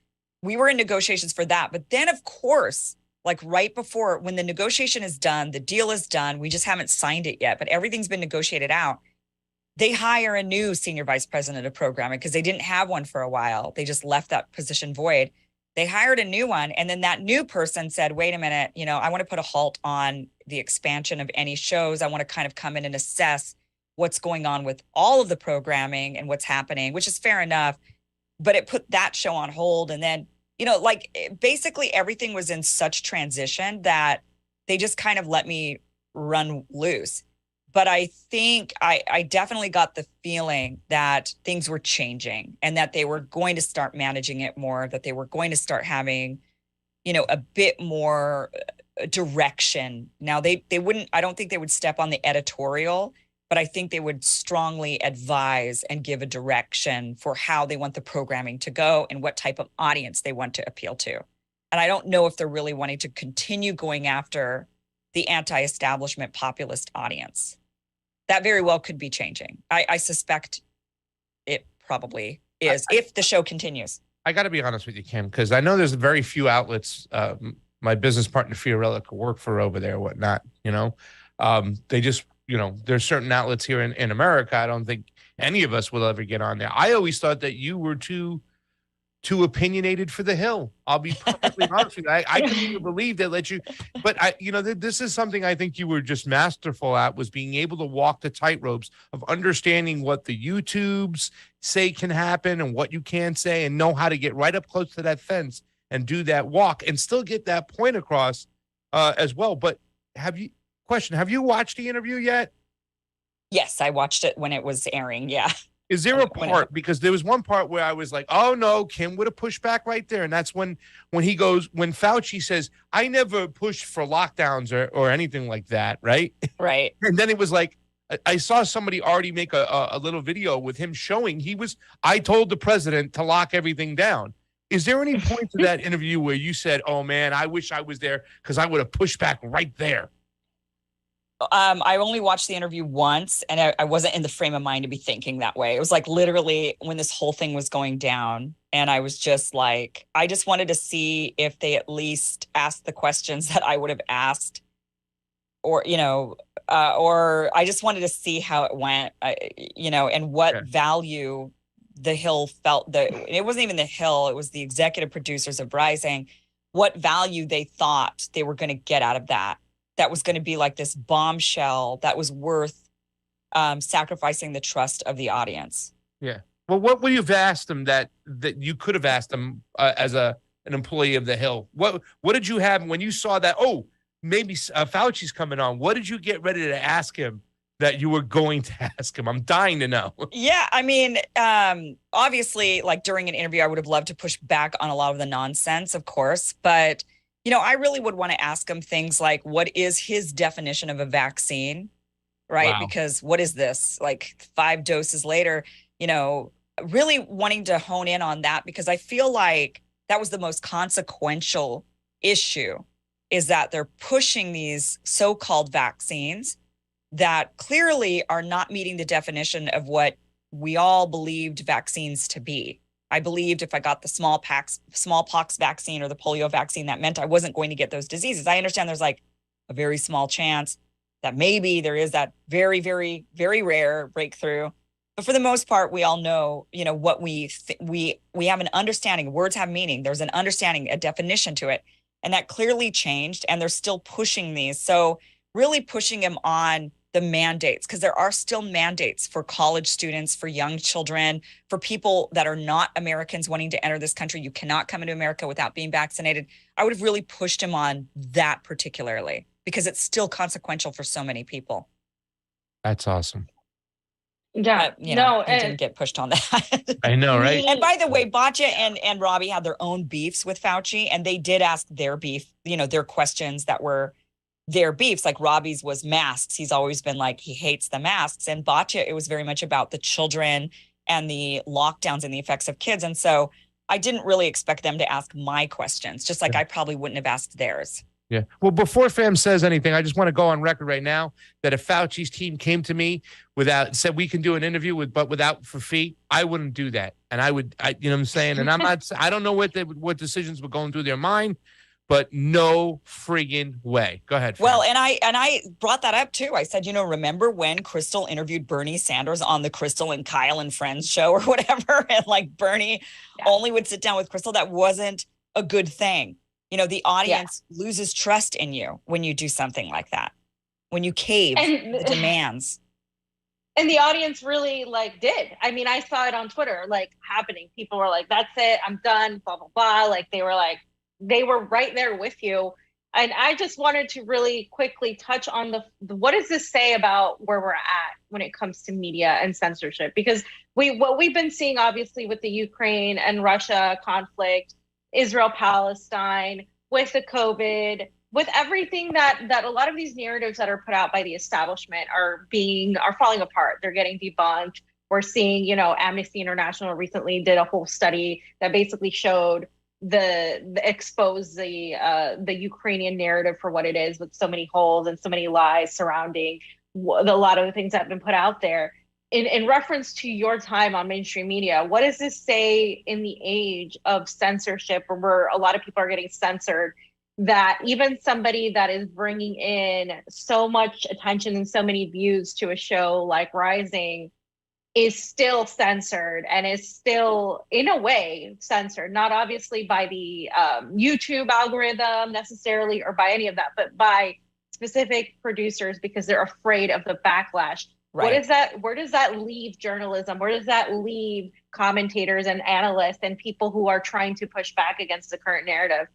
we were in negotiations for that. But then, of course, like right before, when the negotiation is done, the deal is done, we just haven't signed it yet, but everything's been negotiated out. They hire a new senior vice president of programming because they didn't have one for a while. They just left that position void. They hired a new one. And then that new person said, wait a minute, I want to put a halt on the expansion of any shows. I want to kind of come in and assess what's going on with all of the programming and what's happening, which is fair enough. But it put that show on hold. And then, basically everything was in such transition that they just kind of let me run loose. But I think I definitely got the feeling that things were changing, and that they were going to start managing it more, that they were going to start having, a bit more direction. Now, they wouldn't, I don't think they would step on the editorial, but I think they would strongly advise and give a direction for how they want the programming to go and what type of audience they want to appeal to. And I don't know if they're really wanting to continue going after the anti-establishment populist audience. That very well could be changing. I suspect it probably is, if the show continues. I got to be honest with you, Kim, because I know there's very few outlets my business partner Fiorella could work for over there, whatnot. They just, there's certain outlets here in America. I don't think any of us will ever get on there. I always thought that you were too opinionated for the Hill. I'll be perfectly honest with you. I couldn't even believe they let you, but this is something I think you were just masterful at, was being able to walk the tightropes of understanding what the YouTubes say can happen and what you can say, and know how to get right up close to that fence and do that walk and still get that point across as well. But have you watched the interview yet? Yes, I watched it when it was airing. Yeah. Is there a part, because there was one part where I was like, oh no, Kim would have pushed back right there. And that's when Fauci says, I never pushed for lockdowns or anything like that. Right. Right. And then it was like, I saw somebody already make a little video with him showing I told the president to lock everything down. Is there any point to that interview where you said, oh man, I wish I was there because I would have pushed back right there? I only watched the interview once, and I wasn't in the frame of mind to be thinking that way. It was like literally when this whole thing was going down, and I was just like, I just wanted to see if they at least asked the questions that I would have asked, or I just wanted to see how it went, and what value the Hill felt that it wasn't even the Hill, it was the executive producers of Rising, what value they thought they were going to get out of that that was going to be like this bombshell that was worth sacrificing the trust of the audience. Yeah. Well, what would you have asked him that you could have asked him as an employee of the Hill? What did you have when you saw that? Oh, maybe Fauci's coming on. What did you get ready to ask him that you were going to ask him? I'm dying to know. Yeah, I mean, obviously, like during an interview, I would have loved to push back on a lot of the nonsense, of course. But, I really would want to ask him things like, what is his definition of a vaccine, right? Wow. Because what is this? Like 5 doses later, really wanting to hone in on that, because I feel like that was the most consequential issue, is that they're pushing these so-called vaccines that clearly are not meeting the definition of what we all believed vaccines to be. I believed if I got the smallpox vaccine or the polio vaccine, that meant I wasn't going to get those diseases. I understand there's like a very small chance that maybe there is that very, very, very rare breakthrough. But for the most part, we all know, what we have an understanding. Words have meaning. There's an understanding, a definition to it. And that clearly changed, and they're still pushing these. So really pushing them on the mandates, because there are still mandates for college students, for young children, for people that are not Americans wanting to enter this country. You cannot come into America without being vaccinated. I would have really pushed him on that particularly, because it's still consequential for so many people. That's awesome. Yeah, he didn't get pushed on that. I know, right? And by the way, Batya and Robbie had their own beefs with Fauci, and they did ask their beef, their questions that were their beefs. Like Robbie's was masks. He's always been like, he hates the masks. And Batya, it was very much about the children and the lockdowns and the effects of kids. And so I didn't really expect them to ask my questions, just like I probably wouldn't have asked theirs. Yeah. Well, before Fam says anything, I just want to go on record right now that if Fauci's team came to me said we can do an interview without for fee, I wouldn't do that. And you know what I'm saying? And I don't know what decisions were going through their mind, but no friggin' way. Go ahead, Fam. Well, and I brought that up too. I said, remember when Crystal interviewed Bernie Sanders on the Crystal and Kyle and Friends show or whatever? And like Bernie only would sit down with Crystal. That wasn't a good thing. The audience loses trust in you when you do something like that, when you cave the demands. And the audience really did. I mean, I saw it on Twitter, happening. People were like, that's it, I'm done, blah, blah, blah. They were right there with you. And I just wanted to really quickly touch on what does this say about where we're at when it comes to media and censorship? Because what we've been seeing, obviously, with the Ukraine and Russia conflict, Israel-Palestine, with the COVID, with everything that a lot of these narratives that are put out by the establishment are falling apart. They're getting debunked. We're seeing, Amnesty International recently did a whole study that basically showed exposed the Ukrainian narrative for what it is, with so many holes and so many lies surrounding a lot of the things that have been put out there. In reference to your time on mainstream media, what does this say in the age of censorship, where a lot of people are getting censored, that even somebody that is bringing in so much attention and so many views to a show like Rising is still censored and is still, in a way, censored, not obviously by the YouTube algorithm necessarily or by any of that, but by specific producers because they're afraid of the backlash. Right. Where does that leave journalism? Where does that leave commentators and analysts and people who are trying to push back against the current narrative?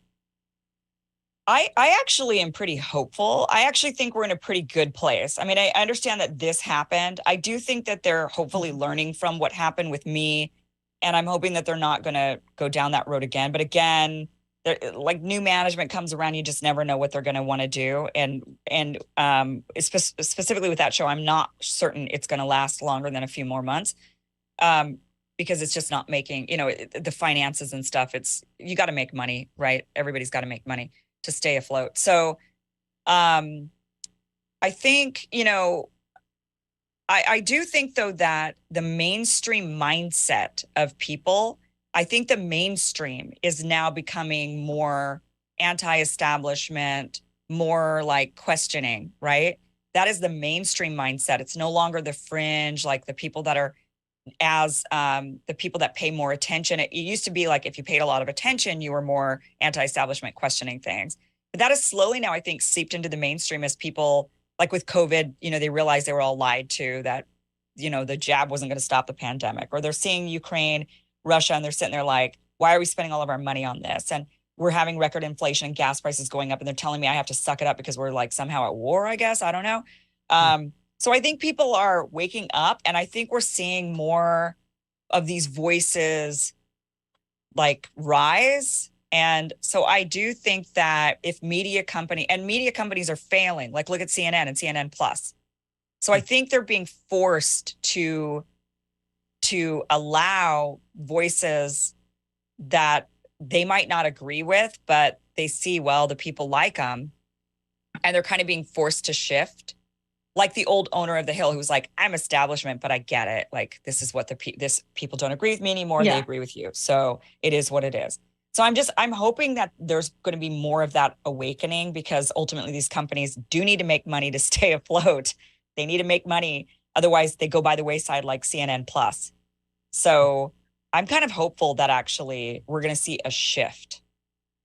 I actually am pretty hopeful. I actually think we're in a pretty good place. I mean, I understand that this happened. I do think that they're hopefully learning from what happened with me, and I'm hoping that they're not going to go down that road again. But again, new management comes around, you just never know what they're going to want to do. And specifically with that show, I'm not certain it's going to last longer than a few more months, because it's just not making, the finances and stuff. You got to make money, right? Everybody's got to make money to stay afloat. So I think, I do think, though, that the mainstream mindset of people, I think the mainstream is now becoming more anti-establishment, more questioning, right? That is the mainstream mindset. It's no longer the fringe, the people that are the people that pay more attention. It used to be if you paid a lot of attention, you were more anti-establishment, questioning things. But that is slowly now, I think, seeped into the mainstream as people, like with COVID, they realized they were all lied to, that, the jab wasn't going to stop the pandemic, or they're seeing Ukraine, Russia, and they're sitting there like, why are we spending all of our money on this? And we're having record inflation and gas prices going up, and they're telling me I have to suck it up because we're like somehow at war, I guess. I don't know. So I think people are waking up, and I think we're seeing more of these voices like rise. And so I do think that if media companies are failing, like look at CNN and CNN Plus. So I think they're being forced to allow voices that they might not agree with, but they see, well, the people like them, and they're kind of being forced to shift. Like the old owner of the Hill, who's like, I'm establishment, but I get it. Like, this is what this people don't agree with me anymore. Yeah. They agree with you. So it is what it is. So I'm hoping that there's going to be more of that awakening, because ultimately these companies do need to make money to stay afloat. They need to make money. Otherwise they go by the wayside, like CNN Plus. So I'm kind of hopeful that actually we're going to see a shift,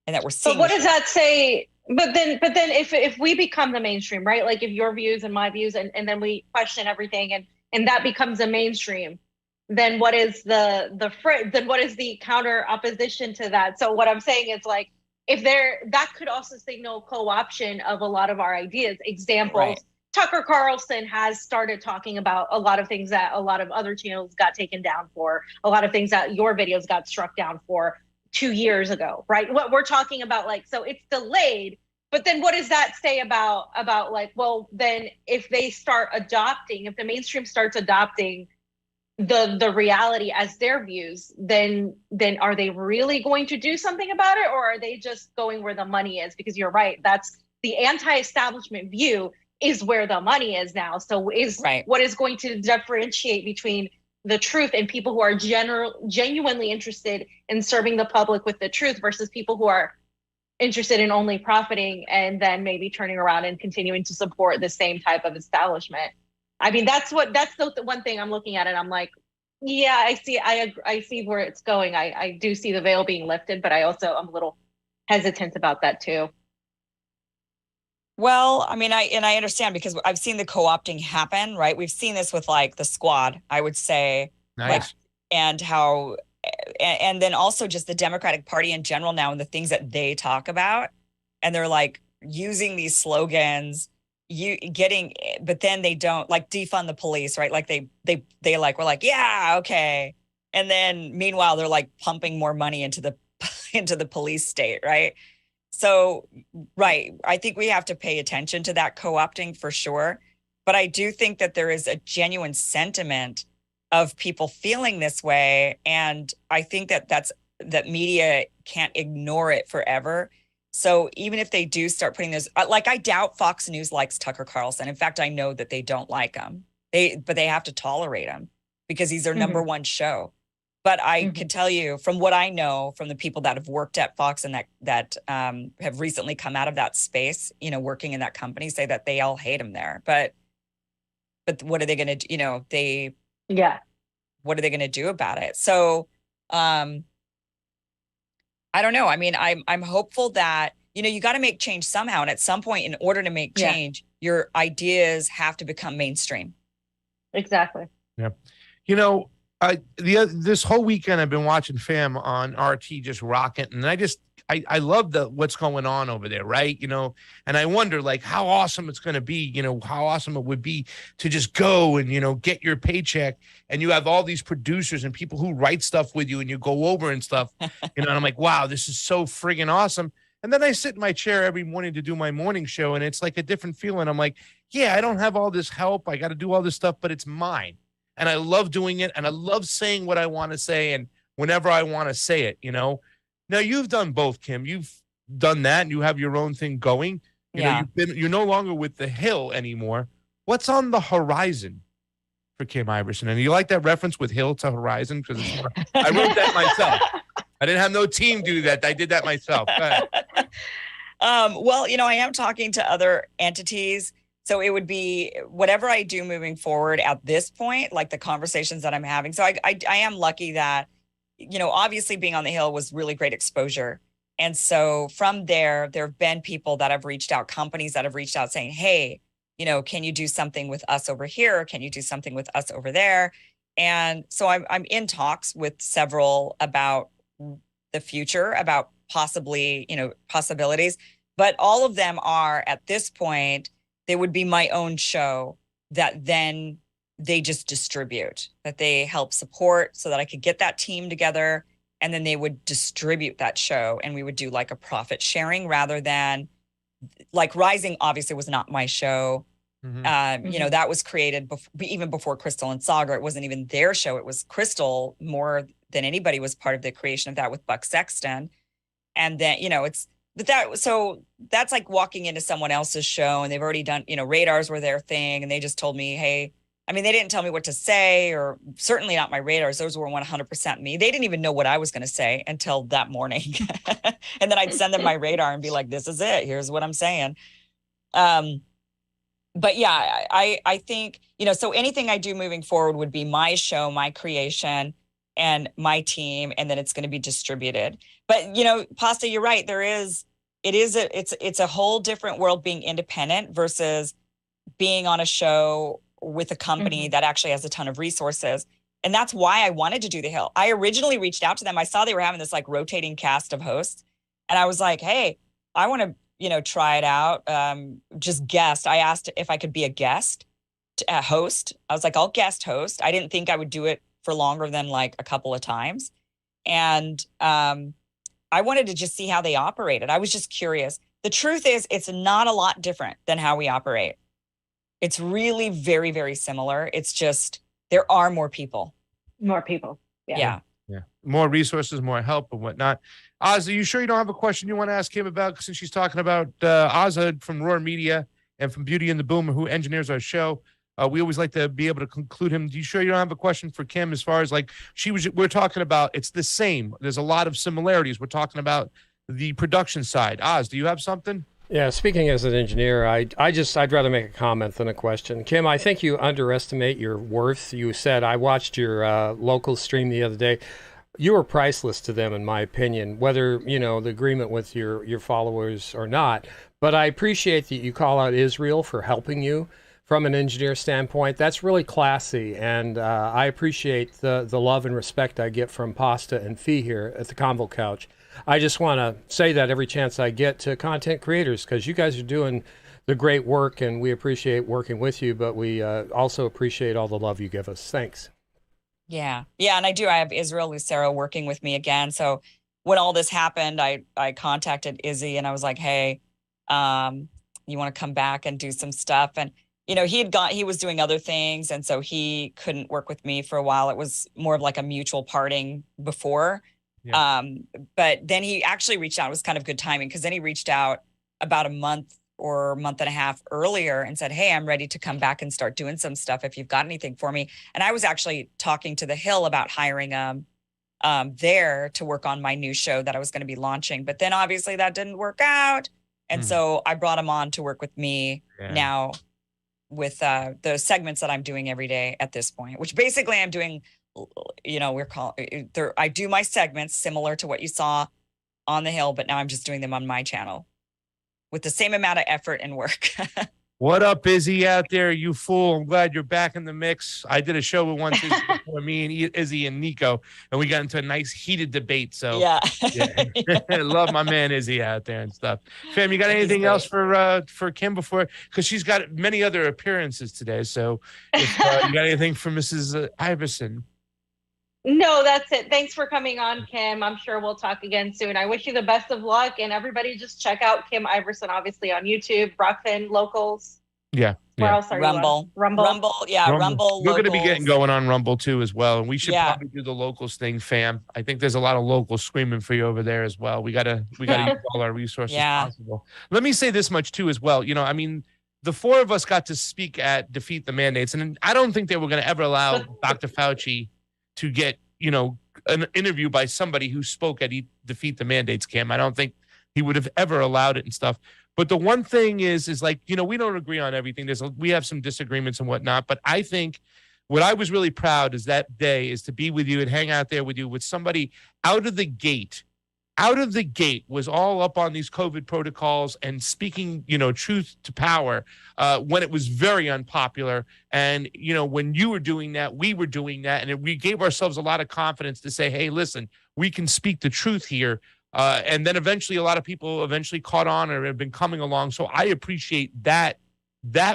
and that we're seeing. But what does that say? But then if we become the mainstream, right? Like if your views and my views, and then we question everything, and that becomes a mainstream, then what is then what is the counter opposition to that? So what I'm saying is, like, that could also signal co-option of a lot of our ideas. Examples, right. Tucker Carlson has started talking about a lot of things that a lot of other channels got taken down for, a lot of things that your videos got struck down for 2 years ago, right? What we're talking about, like, so it's delayed, but then what does that say about like, well, then if the mainstream starts adopting the reality as their views, then are they really going to do something about it, or are they just going where the money is? Because you're right, that's the anti-establishment view is where the money is now. So what is going to differentiate between the truth and people who are genuinely interested in serving the public with the truth versus people who are interested in only profiting and then maybe turning around and continuing to support the same type of establishment? I mean, that's the one thing I'm looking at, and I'm like, yeah, I see where it's going. I do see the veil being lifted, but I'm a little hesitant about that too. Well, I mean, I understand, because I've seen the co-opting happen, right? We've seen this with like the Squad, I would say. Nice. And then also just the Democratic Party in general now, and the things that they talk about, and they're like using these slogans, but then they don't, like, defund the police, right? Like they we're like, yeah, okay. And then meanwhile, they're like pumping more money into the police state, right? So, right, I think we have to pay attention to that co-opting for sure. But I do think that there is a genuine sentiment of people feeling this way. And I think that media can't ignore it forever. So even if they do start putting this, like, I doubt Fox News likes Tucker Carlson. In fact, I know that they don't like him. But they have to tolerate him because he's their number one show. But I can tell you from what I know from the people that have worked at Fox and that have recently come out of that space, working in that company, say that they all hate him there. But what are they going to, what are they going to do about it? So I don't know. I mean, I'm hopeful that, you got to make change somehow. And at some point, in order to make change, your ideas have to become mainstream. Exactly. Yeah. This whole weekend I've been watching FAM on RT, just rocking, and I love what's going on over there, right? And I wonder, like, how awesome it's going to be, how awesome it would be to just go and, get your paycheck, and you have all these producers and people who write stuff with you, and you go over and stuff, and I'm like, wow, this is so friggin' awesome. And then I sit in my chair every morning to do my morning show, and it's like a different feeling. I'm like, yeah, I don't have all this help. I got to do all this stuff, but it's mine. And I love doing it, and I love saying what I want to say, and whenever I want to say it, Now, you've done both, Kim. You've done that, and you have your own thing going. You're no longer with the Hill anymore. What's on the horizon for Kim Iverson? And you like that reference with Hill to horizon? Because I wrote that myself. I didn't have no team do that. I did that myself. Go ahead. Well, I am talking to other entities. So it would be whatever I do moving forward at this point, like the conversations that I'm having. So I am lucky that, obviously being on the Hill was really great exposure. And so from there have been people that have reached out, companies that have reached out saying, hey, can you do something with us over here? Can you do something with us over there? And so I'm in talks with several about the future, about possibly, possibilities. But all of them are, at this point, they would be my own show that then they just distribute, that they help support so that I could get that team together, and then they would distribute that show, and we would do like a profit sharing rather than like Rising obviously was not my show. That was created even before Crystal and Sagar. It wasn't even their show. It was Crystal more than anybody was part of the creation of that with Buck Sexton. And then, so that's like walking into someone else's show, and they've already done, radars were their thing. And they just told me, hey, they didn't tell me what to say, or certainly not my radars. Those were 100% me. They didn't even know what I was going to say until that morning. And then I'd send them my radar and be like, this is it. Here's what I'm saying. But yeah, I think, so anything I do moving forward would be my show, my creation, and my team, and then it's going to be distributed. But, Pasta, you're right. It's a whole different world being independent versus being on a show with a company that actually has a ton of resources. And that's why I wanted to do The Hill. I originally reached out to them. I saw they were having this like rotating cast of hosts. And I was like, hey, I want to, try it out. Just guest. I asked if I could be a guest, a host. I was like, I'll guest host. I didn't think I would do it for longer than like a couple of times. And I wanted to just see how they operated. I was just curious. The truth is, it's not a lot different than how we operate. It's really very, very similar. It's just there are more people. More people. Yeah. More resources, more help and whatnot. Oz, are you sure you don't have a question you want to ask him about, since she's talking about Ozza from Roar Media and from Beauty and the Boom, who engineers our show? We always like to be able to conclude him. Do you sure you don't have a question for Kim as far as like we're talking about, it's the same. There's a lot of similarities. We're talking about the production side. Oz, do you have something? Yeah, speaking as an engineer, I'd rather make a comment than a question. Kim, I think you underestimate your worth. You said, I watched your local stream the other day. You were priceless to them, in my opinion, whether, the agreement with your followers or not. But I appreciate that you call out Israel for helping you from an engineer standpoint. That's really classy. And I appreciate the love and respect I get from Pasta and Fee here at the Convo Couch. I just want to say that every chance I get to content creators, because you guys are doing the great work and we appreciate working with you, but we also appreciate all the love you give us. Thanks. Yeah. And I have Israel Lucero working with me again. So when all this happened, I contacted Izzy and I was like, hey, you want to come back and do some stuff? And, he was doing other things. And so he couldn't work with me for a while. It was more of like a mutual parting before. Yeah. But then he actually reached out. It was kind of good timing, because then he reached out about a month or month and a half earlier and said, hey, I'm ready to come back and start doing some stuff if you've got anything for me. And I was actually talking to The Hill about hiring there to work on my new show that I was going to be launching. But then obviously that didn't work out. And so I brought him on to work with me now with the segments that I'm doing every day at this point, which basically I'm doing, I do my segments similar to what you saw on The Hill, but now I'm just doing them on my channel with the same amount of effort and work. What up, Izzy out there, you fool? I'm glad you're back in the mix. I did a show with one before me and Izzy and Nico, and we got into a nice heated debate. So yeah. Love my man Izzy out there and stuff. Fam, you got anything else for Kim before? Because she's got many other appearances today. So if you got anything for Mrs. Iverson? No, that's it. Thanks for coming on, Kim. I'm sure we'll talk again soon. I wish you the best of luck, and everybody just check out Kim Iverson, obviously on YouTube, Rokfin, Locals. Yeah. Where else are Rumble. you on? Rumble. Yeah, Rumble. We're going to be getting going on Rumble too as well, and we should probably do the Locals thing, fam. I think there's a lot of locals screaming for you over there as well. We gotta use all our resources possible. Let me say this much too as well. The four of us got to speak at Defeat the Mandates, and I don't think they were going to ever allow Dr. Fauci to get, an interview by somebody who spoke at Defeat the Mandates, Cam. I don't think he would have ever allowed it and stuff. But the one thing is like, we don't agree on everything. We have some disagreements and whatnot. But I think what I was really proud is that day is to be with you and hang out there with you with somebody out of the gate out of the gate was all up on these COVID protocols and speaking, truth to power when it was very unpopular. And, when you were doing that, we were doing that. And we gave ourselves a lot of confidence to say, hey, listen, we can speak the truth here. And then eventually a lot of people caught on or have been coming along. So I appreciate that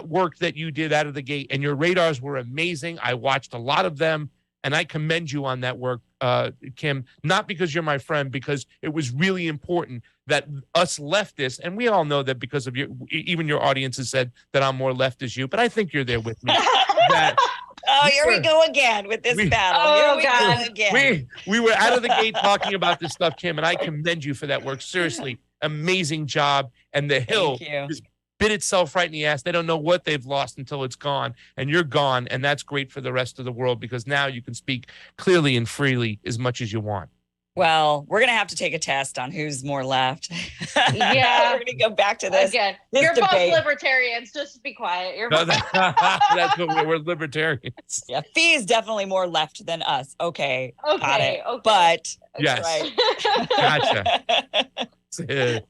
work that you did out of the gate. And your radars were amazing. I watched a lot of them. And I commend you on that work, Kim, not because you're my friend, because it was really important that us leftists, and we all know that because of even your audience has said that I'm more left as you, but I think you're there with me. Here we go again with this battle. Oh, here we go again. We were out of the gate talking about this stuff, Kim, and I commend you for that work. Seriously, amazing job. And the Hill is bit itself right in the ass. They don't know what they've lost until it's gone, and you're gone, and that's great for the rest of the world because now you can speak clearly and freely as much as you want. Well, we're going to have to take a test on who's more left. Yeah. We're going to go back to this. Again, this you're debate. both libertarians. Just be quiet. That's what we're libertarians. Yeah, Fee is definitely more left than us. Okay. Got it. Okay. But Yes. right. Gotcha.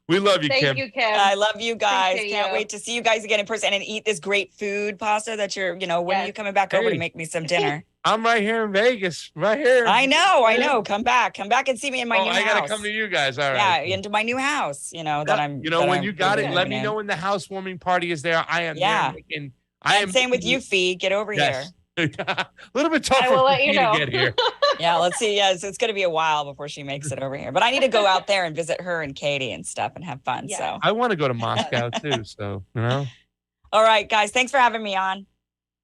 We love you, Kim. Thank you, Kim. I love you guys. Appreciate Can't you. wait to see you guys again in person and eat this great food pasta that you're, when are you coming back over to make me some dinner? I'm right here in Vegas, right here. I know. Come back and see me in my new house. I gotta come to you guys. All right. Yeah, into my new house. When you got it, let me know when the housewarming party is there. I am there. Same with you, Fee. Get over here. A little bit tougher I will for let you me know. to get here. Yeah, let's see. Yeah, it's going to be a while before she makes it over here. But I need to go out there and visit her and Katie and stuff and have fun. Yeah. So I want to go to Moscow too. So All right, guys. Thanks for having me on.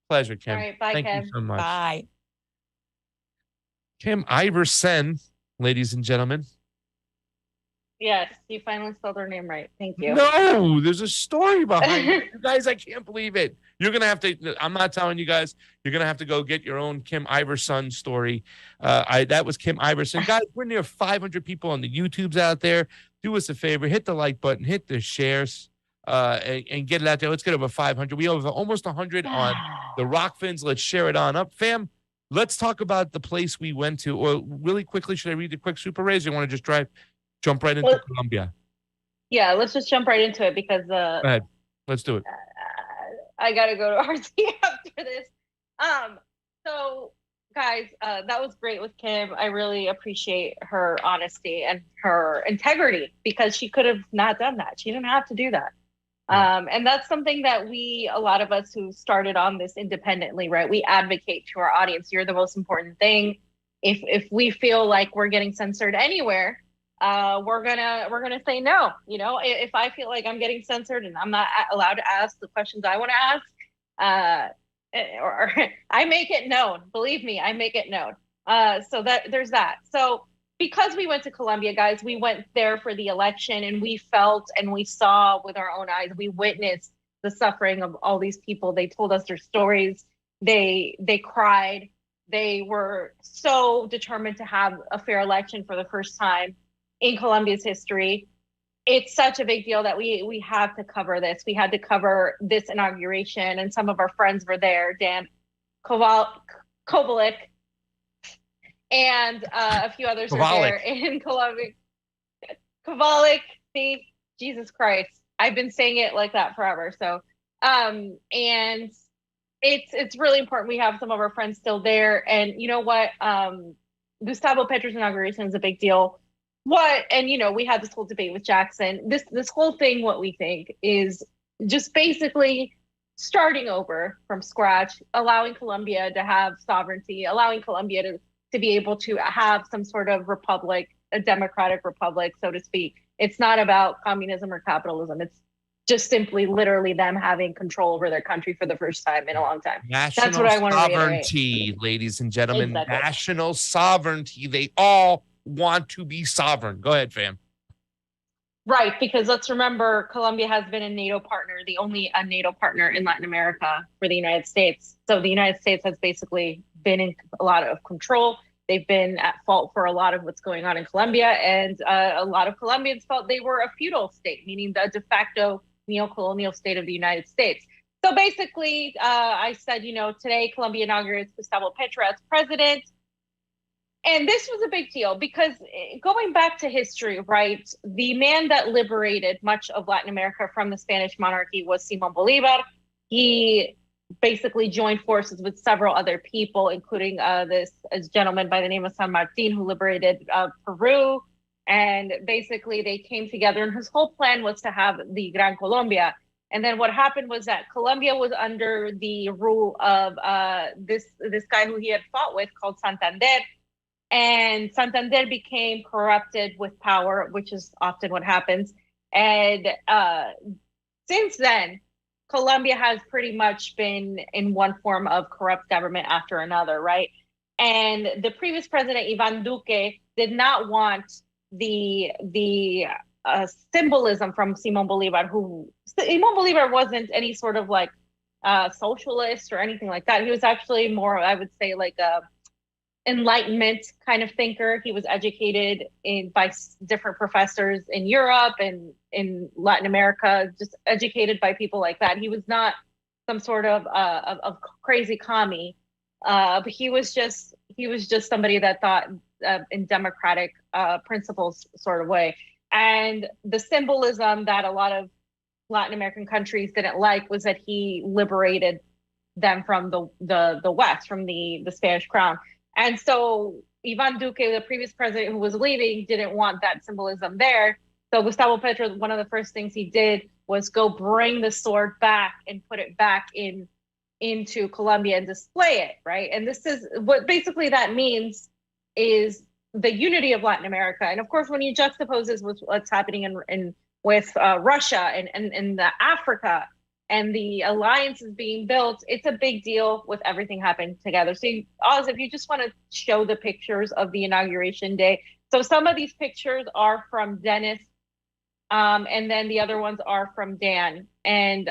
Pleasure, Kim. All right, bye, Thank Kim. you so much. Bye. Kim Iversen, ladies and gentlemen. Yes, you finally spelled her name right. Thank you. No, there's a story behind it. You guys, I can't believe it. You're going to have to, I'm not telling you guys, you're going to have to go get your own Kim Iverson story. That was Kim Iverson. Guys, we're near 500 people on the YouTubes out there. Do us a favor, hit the like button, hit the shares, and get it out there. Let's get over 500. We have almost 100 on the Rokfins. Let's share it on up. Fam, let's talk about the place we went to. Or really quickly, should I read the quick super raise? Or you want to just jump right into Colombia? Yeah, let's just jump right into it because go ahead. Let's do it. I gotta go to RT after this. So guys, that was great with Kim. I really appreciate her honesty and her integrity because she could have not done that. She didn't have to do that. And that's something that a lot of us who started on this independently, right? We advocate to our audience. You're the most important thing. If we feel like we're getting censored anywhere, we're gonna say no. If I feel like I'm getting censored and I'm not allowed to ask the questions I want to ask, or I make it known. Believe me, I make it known. So that there's that. So because we went to Colombia, guys, we went there for the election and we felt and we saw with our own eyes. We witnessed the suffering of all these people. They told us their stories. They cried. They were so determined to have a fair election for the first time in Colombia's history. It's such a big deal that we have to cover this. We had to cover this inauguration, and some of our friends were there, Dan Kovalik, and a few others were there in Colombia. Kovalik, see, Jesus Christ. I've been saying it like that forever. So, and it's really important. We have some of our friends still there. And you know what? Gustavo Petro's inauguration is a big deal. We had this whole debate with Jackson. This whole thing, what we think is just basically starting over from scratch, allowing Colombia to have sovereignty, allowing Colombia to be able to have some sort of republic, a democratic republic, so to speak. It's not about communism or capitalism. It's just simply literally them having control over their country for the first time in a long time. That's what I want to reiterate. Sovereignty, ladies and gentlemen. Exactly. National sovereignty. They all want to be sovereign. Go ahead, fam. Right, because let's remember, Colombia has been a NATO partner, the only NATO partner in Latin America for the United States. So the United States has basically been in a lot of control. They've been at fault for a lot of what's going on in Colombia, and a lot of Colombians felt they were a feudal state, meaning the de facto neo-colonial state of the United States. So basically, I said, today Colombia inaugurates Gustavo Petro as president. And this was a big deal because going back to history, right, the man that liberated much of Latin America from the Spanish monarchy was Simon Bolivar. He basically joined forces with several other people, including this gentleman by the name of San Martin, who liberated Peru. And basically they came together, and his whole plan was to have the Gran Colombia. And then what happened was that Colombia was under the rule of this guy who he had fought with called Santander. And Santander became corrupted with power, which is often what happens. And since then, Colombia has pretty much been in one form of corrupt government after another, right? And the previous president, Ivan Duque, did not want the symbolism from Simon Bolivar, Simon Bolivar wasn't any sort of like socialist or anything like that. He was actually more, I would say, like a Enlightenment kind of thinker. He was educated by different professors in Europe and in Latin America, just educated by people like that. He was not some sort of crazy commie, but he was just somebody that thought in democratic principles sort of way. And the symbolism that a lot of Latin American countries didn't like was that he liberated them from the West, from the Spanish crown. And so Ivan Duque, the previous president who was leaving, didn't want that symbolism there. So Gustavo Petro, one of the first things he did was go bring the sword back and put it back into Colombia and display it, right? And this is what basically that means is the unity of Latin America. And of course, when you juxtapose this with what's happening with Russia and the Africa, and the alliance is being built, it's a big deal with everything happening together. So Oz, if you just want to show the pictures of the inauguration day. So some of these pictures are from Dennis, and then the other ones are from Dan. And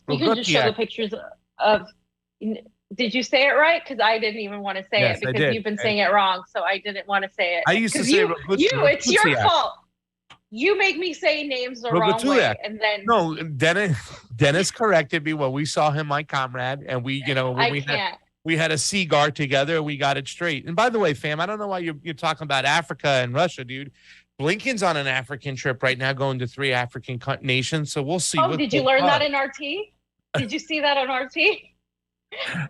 you can just show the pictures of, did you say it right? Because I didn't even want to say it because you've been saying it wrong. So I didn't want to say it. I used to say it's your fault. You make me say names the wrong way, and then no. Dennis corrected me when we saw him, my comrade, and we, we had a cigar together. We got it straight. And by the way, fam, I don't know why you're talking about Africa and Russia, dude. Blinken's on an African trip right now, going to 3 African nations. So we'll see. Oh, did you learn that in RT? Did you see that on RT?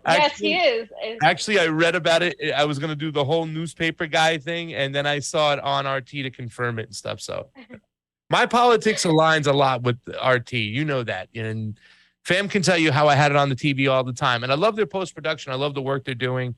Yes, he is. Actually, I read about it. I was going to do the whole newspaper guy thing, and then I saw it on RT to confirm it and stuff. So my politics aligns a lot with RT. You know that. And fam can tell you how I had it on the TV all the time. And I love their post-production. I love the work they're doing.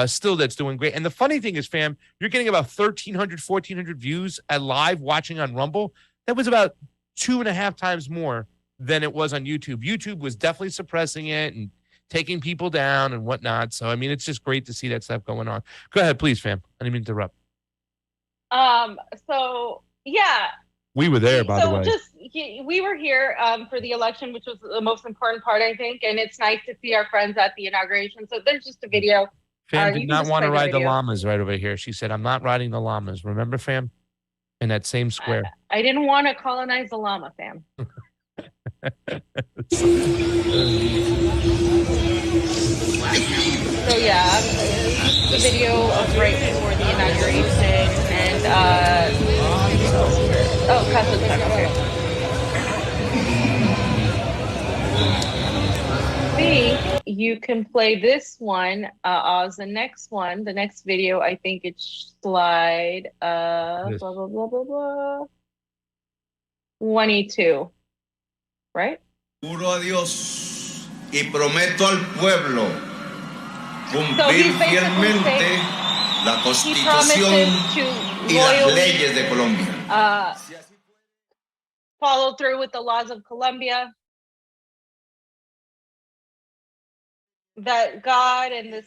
Still, that's doing great. And the funny thing is, fam, you're getting about 1,300, 1,400 views at live watching on Rumble. That was about 2.5 times more than it was on YouTube. YouTube was definitely suppressing it and taking people down and whatnot. So, I mean, it's just great to see that stuff going on. Go ahead, please, fam. I didn't mean to interrupt. So, yeah. We were there, by the way. We were here for the election, which was the most important part, I think. And it's nice to see our friends at the inauguration. So there's just a video. Fam did not want to ride the llamas right over here. She said, I'm not riding the llamas. Remember, fam? In that same square. I didn't want to colonize the llama, fam. So yeah, the video of right before the inauguration, and okay. You can play this one, Oz. The next video, I think it's slide blah blah blah blah blah 22. Right? Juro a Dios y prometo al pueblo cumplir fielmente la Constitución y las leyes de Colombia. Follow through with the laws of Colombia. That God and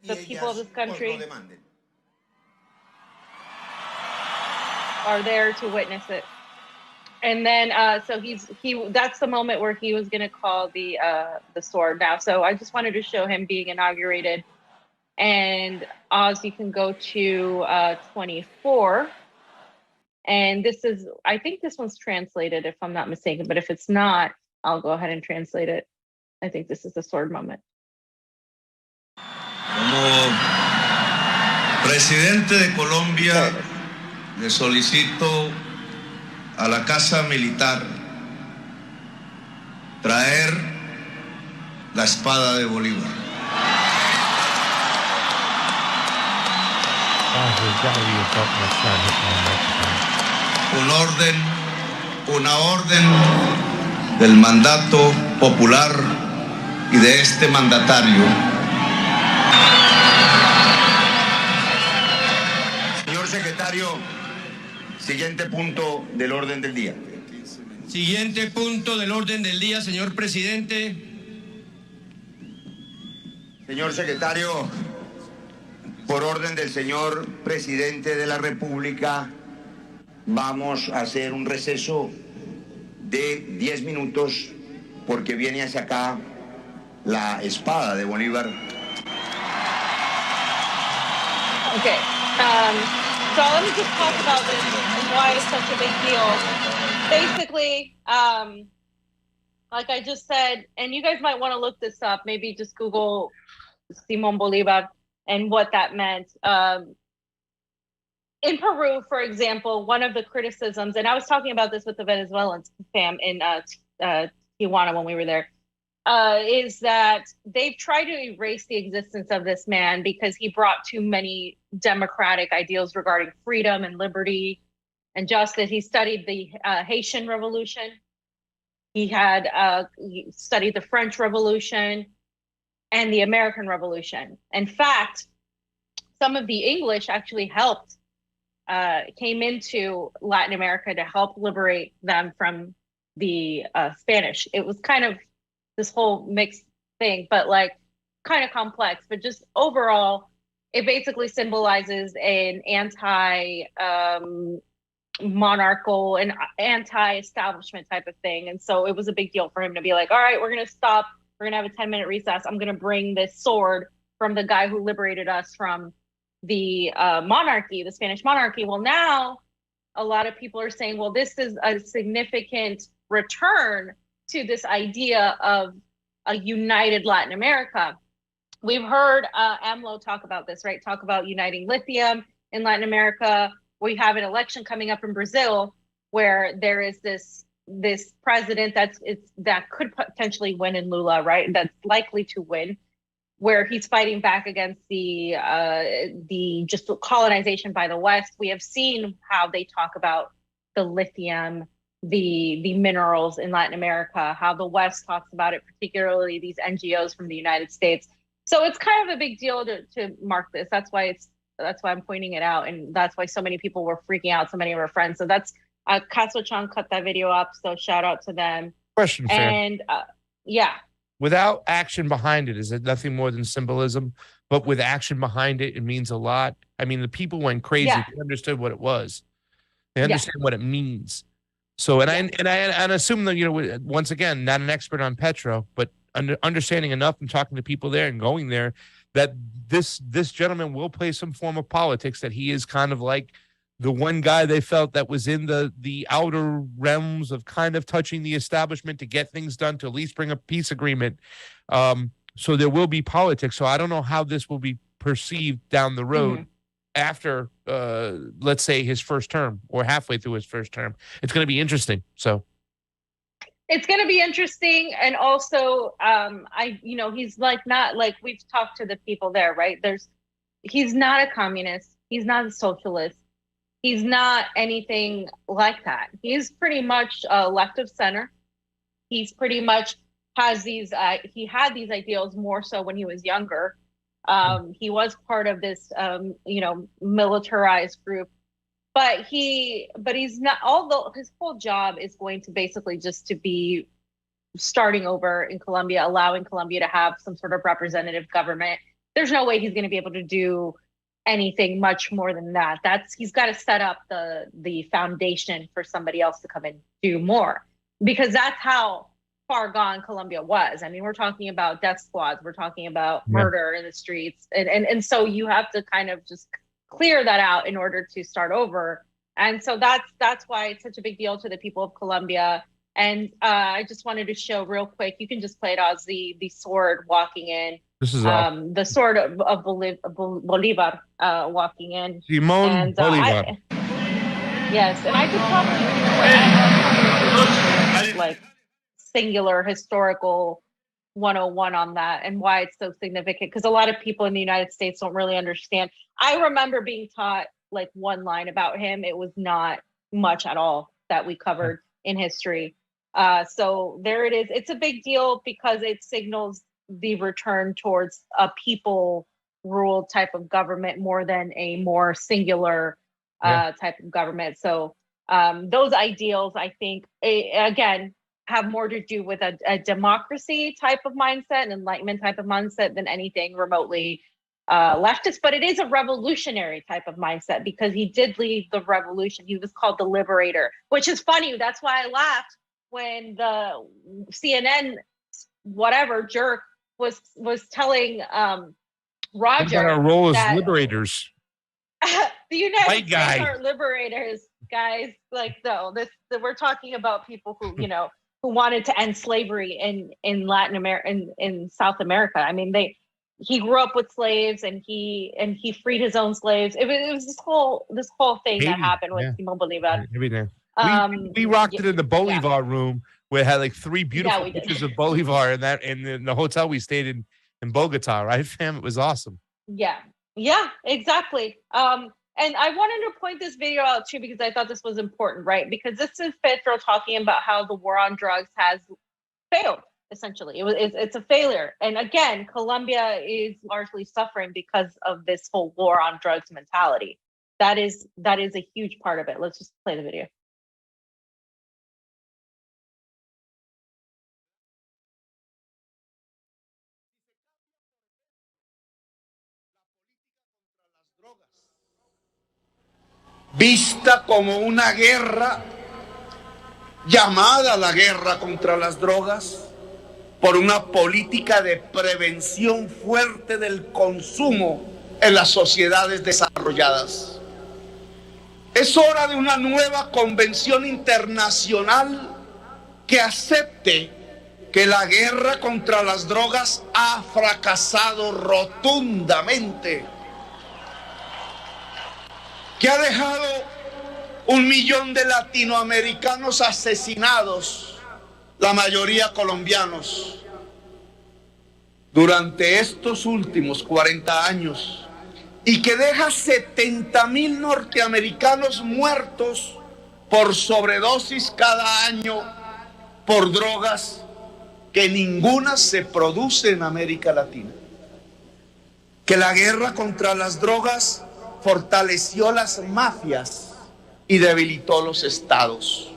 the people of this country are there to witness it. And then, so that's the moment where he was going to call the sword now. So I just wanted to show him being inaugurated. And Oz, you can go to 24. And I think this one's translated, if I'm not mistaken. But if it's not, I'll go ahead and translate it. I think this is the sword moment. Presidente de Colombia, le solicito a la Casa Militar traer la espada de Bolívar. Una orden del mandato popular y de este mandatario. Señor secretario, siguiente punto del orden del día. Siguiente punto del orden del día, señor presidente. Señor secretario, por orden del señor presidente de la República, vamos a hacer un receso de 10 minutos porque viene hacia acá la espada de Bolívar. Okay. So let me just talk about this and why it's such a big deal. Basically, like I just said, and you guys might want to look this up, maybe just Google Simón Bolívar and what that meant. In Peru, for example, one of the criticisms, and I was talking about this with the Venezuelans, fam, in Tijuana when we were there, is that they've tried to erase the existence of this man because he brought too many democratic ideals regarding freedom and liberty and justice. He studied the Haitian Revolution. He studied the French Revolution and the American Revolution. In fact, some of the English actually came into Latin America to help liberate them from the Spanish. It was kind of this whole mixed thing, but like kind of complex, but just overall, it basically symbolizes an anti-monarchical and anti-establishment type of thing. And so it was a big deal for him to be like, all right, we're going to stop. We're going to have a 10-minute recess. I'm going to bring this sword from the guy who liberated us from the monarchy, the Spanish monarchy. Well, now a lot of people are saying, well, this is a significant return to this idea of a united Latin America. We've heard AMLO talk about this, right? Talk about uniting lithium in Latin America. We have an election coming up in Brazil where there is this president that could potentially win in Lula, right? That's likely to win, where he's fighting back against the just colonization by the West. We have seen how they talk about the lithium, the minerals in Latin America, how the West talks about it, particularly these NGOs from the United States. So it's kind of a big deal to mark this. That's why I'm pointing it out, and that's why so many people were freaking out. So many of our friends. So that's Kaso-chan cut that video up. So shout out to them. Question, and yeah. Without action behind it, is it nothing more than symbolism? But with action behind it, it means a lot. I mean, the people went crazy. Yeah. They understood what it was. They understand what it means. So, and I assume that, once again, not an expert on Petro, but understanding enough and talking to people there and going there, that this gentleman will play some form of politics, that he is kind of like the one guy they felt that was in the outer realms of kind of touching the establishment to get things done, to at least bring a peace agreement. So there will be politics. So I don't know how this will be perceived down the road after, let's say, his first term or halfway through his first term. It's going to be interesting. So it's going to be interesting. And also, he's not like, we've talked to the people there, right? He's not a communist. He's not a socialist. He's not anything like that. He's pretty much left of center. He's pretty much has these, he had these ideals more so when he was younger. He was part of this, militarized group, but he's not, although his whole job is going to basically just to be starting over in Colombia, allowing Colombia to have some sort of representative government. There's no way he's going to be able to do anything much more than that. He's got to set up the foundation for somebody else to come and do more, because that's how far gone Colombia was. I mean, we're talking about death squads, we're talking about murder in the streets, and so you have to kind of just clear that out in order to start over. And so that's why it's such a big deal to the people of Colombia. And I just wanted to show real quick. You can just play it as the sword walking in. This is the sword of Bolivar walking in. Simon And, Bolivar. Yes, and I could probably like singular historical 101 on that and why it's so significant, because a lot of people in the United States don't really understand. I remember being taught like one line about him. It was not much at all that we covered in history. So there it is. It's a big deal because it signals the return towards a people ruled type of government more than a more singular type of government. So those ideals, I think, again, have more to do with a democracy type of mindset, an enlightenment type of mindset than anything remotely leftist. But it is a revolutionary type of mindset because he did lead the revolution. He was called the liberator, which is funny. That's why I laughed when the CNN whatever jerk was telling Roger our role as that liberators. the United White States guy. aren't liberators, guys. Like, no, we're talking about people who, who wanted to end slavery in Latin America, in South America. I mean, he grew up with slaves and he freed his own slaves. It was this whole thing that happened with Simon Bolivar. Everything. We rocked it in the Bolivar room where it had like 3 beautiful pictures of Bolivar in the hotel we stayed in Bogota, right, fam? It was awesome. Yeah, exactly. And I wanted to point this video out too because I thought this was important, right? Because this is Petro talking about how the war on drugs has failed. Essentially, it's a failure. And again, Colombia is largely suffering because of this whole war on drugs mentality. That is a huge part of it. Let's just play the video. Vista como una guerra, llamada la guerra contra las drogas, por una política de prevención fuerte del consumo en las sociedades desarrolladas. Es hora de una nueva convención internacional que acepte que la guerra contra las drogas ha fracasado rotundamente, que ha dejado 1 millón de latinoamericanos asesinados, la mayoría colombianos, durante estos últimos 40 años, y que deja 70,000 norteamericanos muertos por sobredosis cada año por drogas que ninguna se produce en América Latina. Que la guerra contra las drogas fortaleció las mafias y debilitó los estados.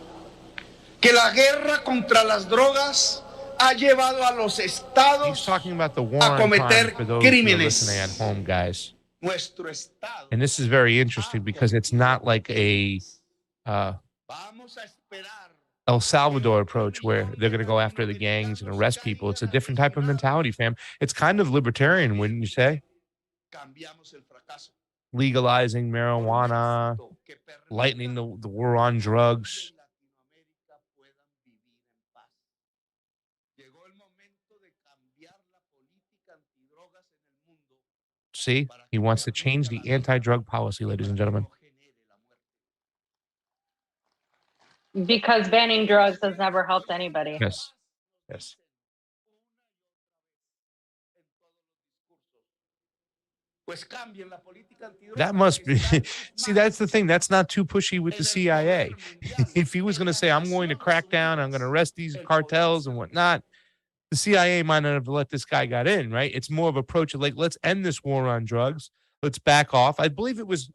Que la guerra contra las drogas ha llevado a los estados a cometer crímenes. At home, guys. And this is very interesting because it's not like a El Salvador approach where they're going to go after the gangs and arrest people. It's a different type of mentality, fam. It's kind of libertarian, wouldn't you say? Legalizing marijuana, lightening the war on drugs. See, he wants to change the anti-drug policy, ladies and gentlemen. Because banning drugs has never helped anybody. Yes. That must be. See, that's the thing. That's not too pushy with the CIA. If he was going to say, I'm going to crack down, I'm going to arrest these cartels and whatnot, the CIA might not have let this guy got in, right? It's more of an approach of like, let's end this war on drugs. Let's back off. I believe it was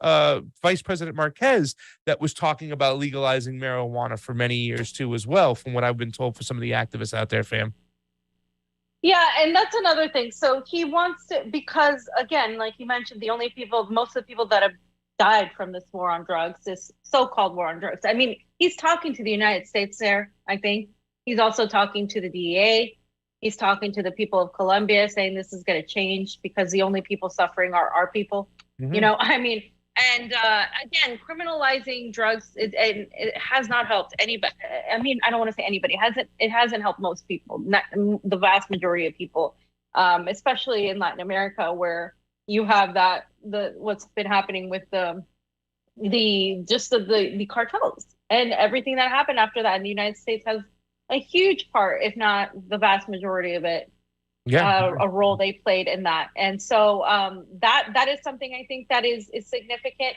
Vice President Marquez that was talking about legalizing marijuana for many years too, as well, from what I've been told for some of the activists out there, fam. Yeah, and that's another thing. So he wants to, because again, like you mentioned, most of the people that have died from this war on drugs, this so-called war on drugs. I mean, he's talking to the United States there, I think. He's also talking to the DEA. He's talking to the people of Colombia saying this is going to change because the only people suffering are our people. Mm-hmm. I mean, And again, criminalizing drugs, it has not helped anybody. I mean, I don't want to say anybody. It hasn't helped most people, not the vast majority of people, especially in Latin America, where you have what's been happening with the cartels and everything that happened after that. And the United States has a huge part, if not the vast majority of it, a role they played in that. And so that is something I think that is significant.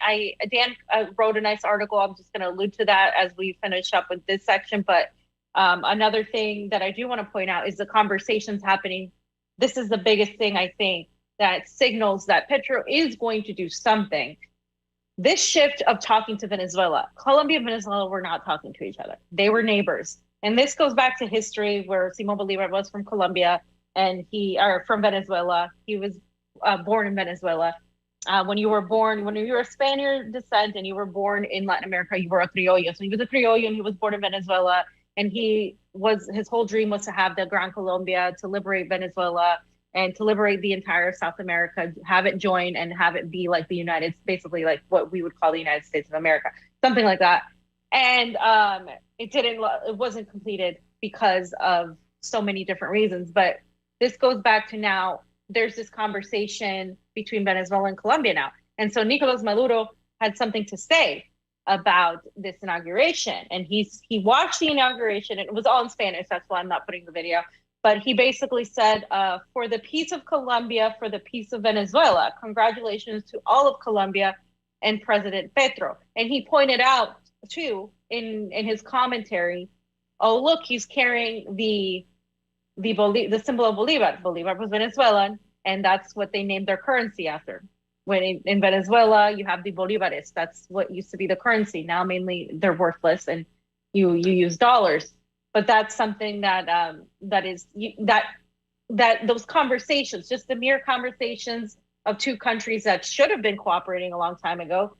Dan wrote a nice article. I'm just going to allude to that as we finish up with this section. But another thing that I do want to point out is the conversations happening. This is the biggest thing, I think, that signals that Petro is going to do something. This shift of talking to Venezuela, Colombia and Venezuela were not talking to each other. They were neighbors. And this goes back to history, where Simón Bolívar was from Colombia and from Venezuela. He was born in Venezuela. When you were Spaniard descent and you were born in Latin America, you were a criollo. So he was a criollo and he was born in Venezuela. And his whole dream was to have the Gran Colombia, to liberate Venezuela and to liberate the entire South America, have it join and have it be like basically like what we would call the United States of America, something like that. And it wasn't completed because of so many different reasons. But this goes back to now, there's this conversation between Venezuela and Colombia now. And so Nicolas Maduro had something to say about this inauguration. And he watched the inauguration, and it was all in Spanish. That's why I'm not putting the video. But he basically said, for the peace of Colombia, for the peace of Venezuela, congratulations to all of Colombia and President Petro. And he pointed out, too, in his commentary, oh, look, he's carrying the symbol of Bolivar. Bolivar was Venezuelan, and that's what they named their currency after. When in Venezuela, you have the Bolivares. That's what used to be the currency. Now, mainly, they're worthless, and you use dollars. But that's something that those conversations, just the mere conversations of two countries that should have been cooperating a long time ago,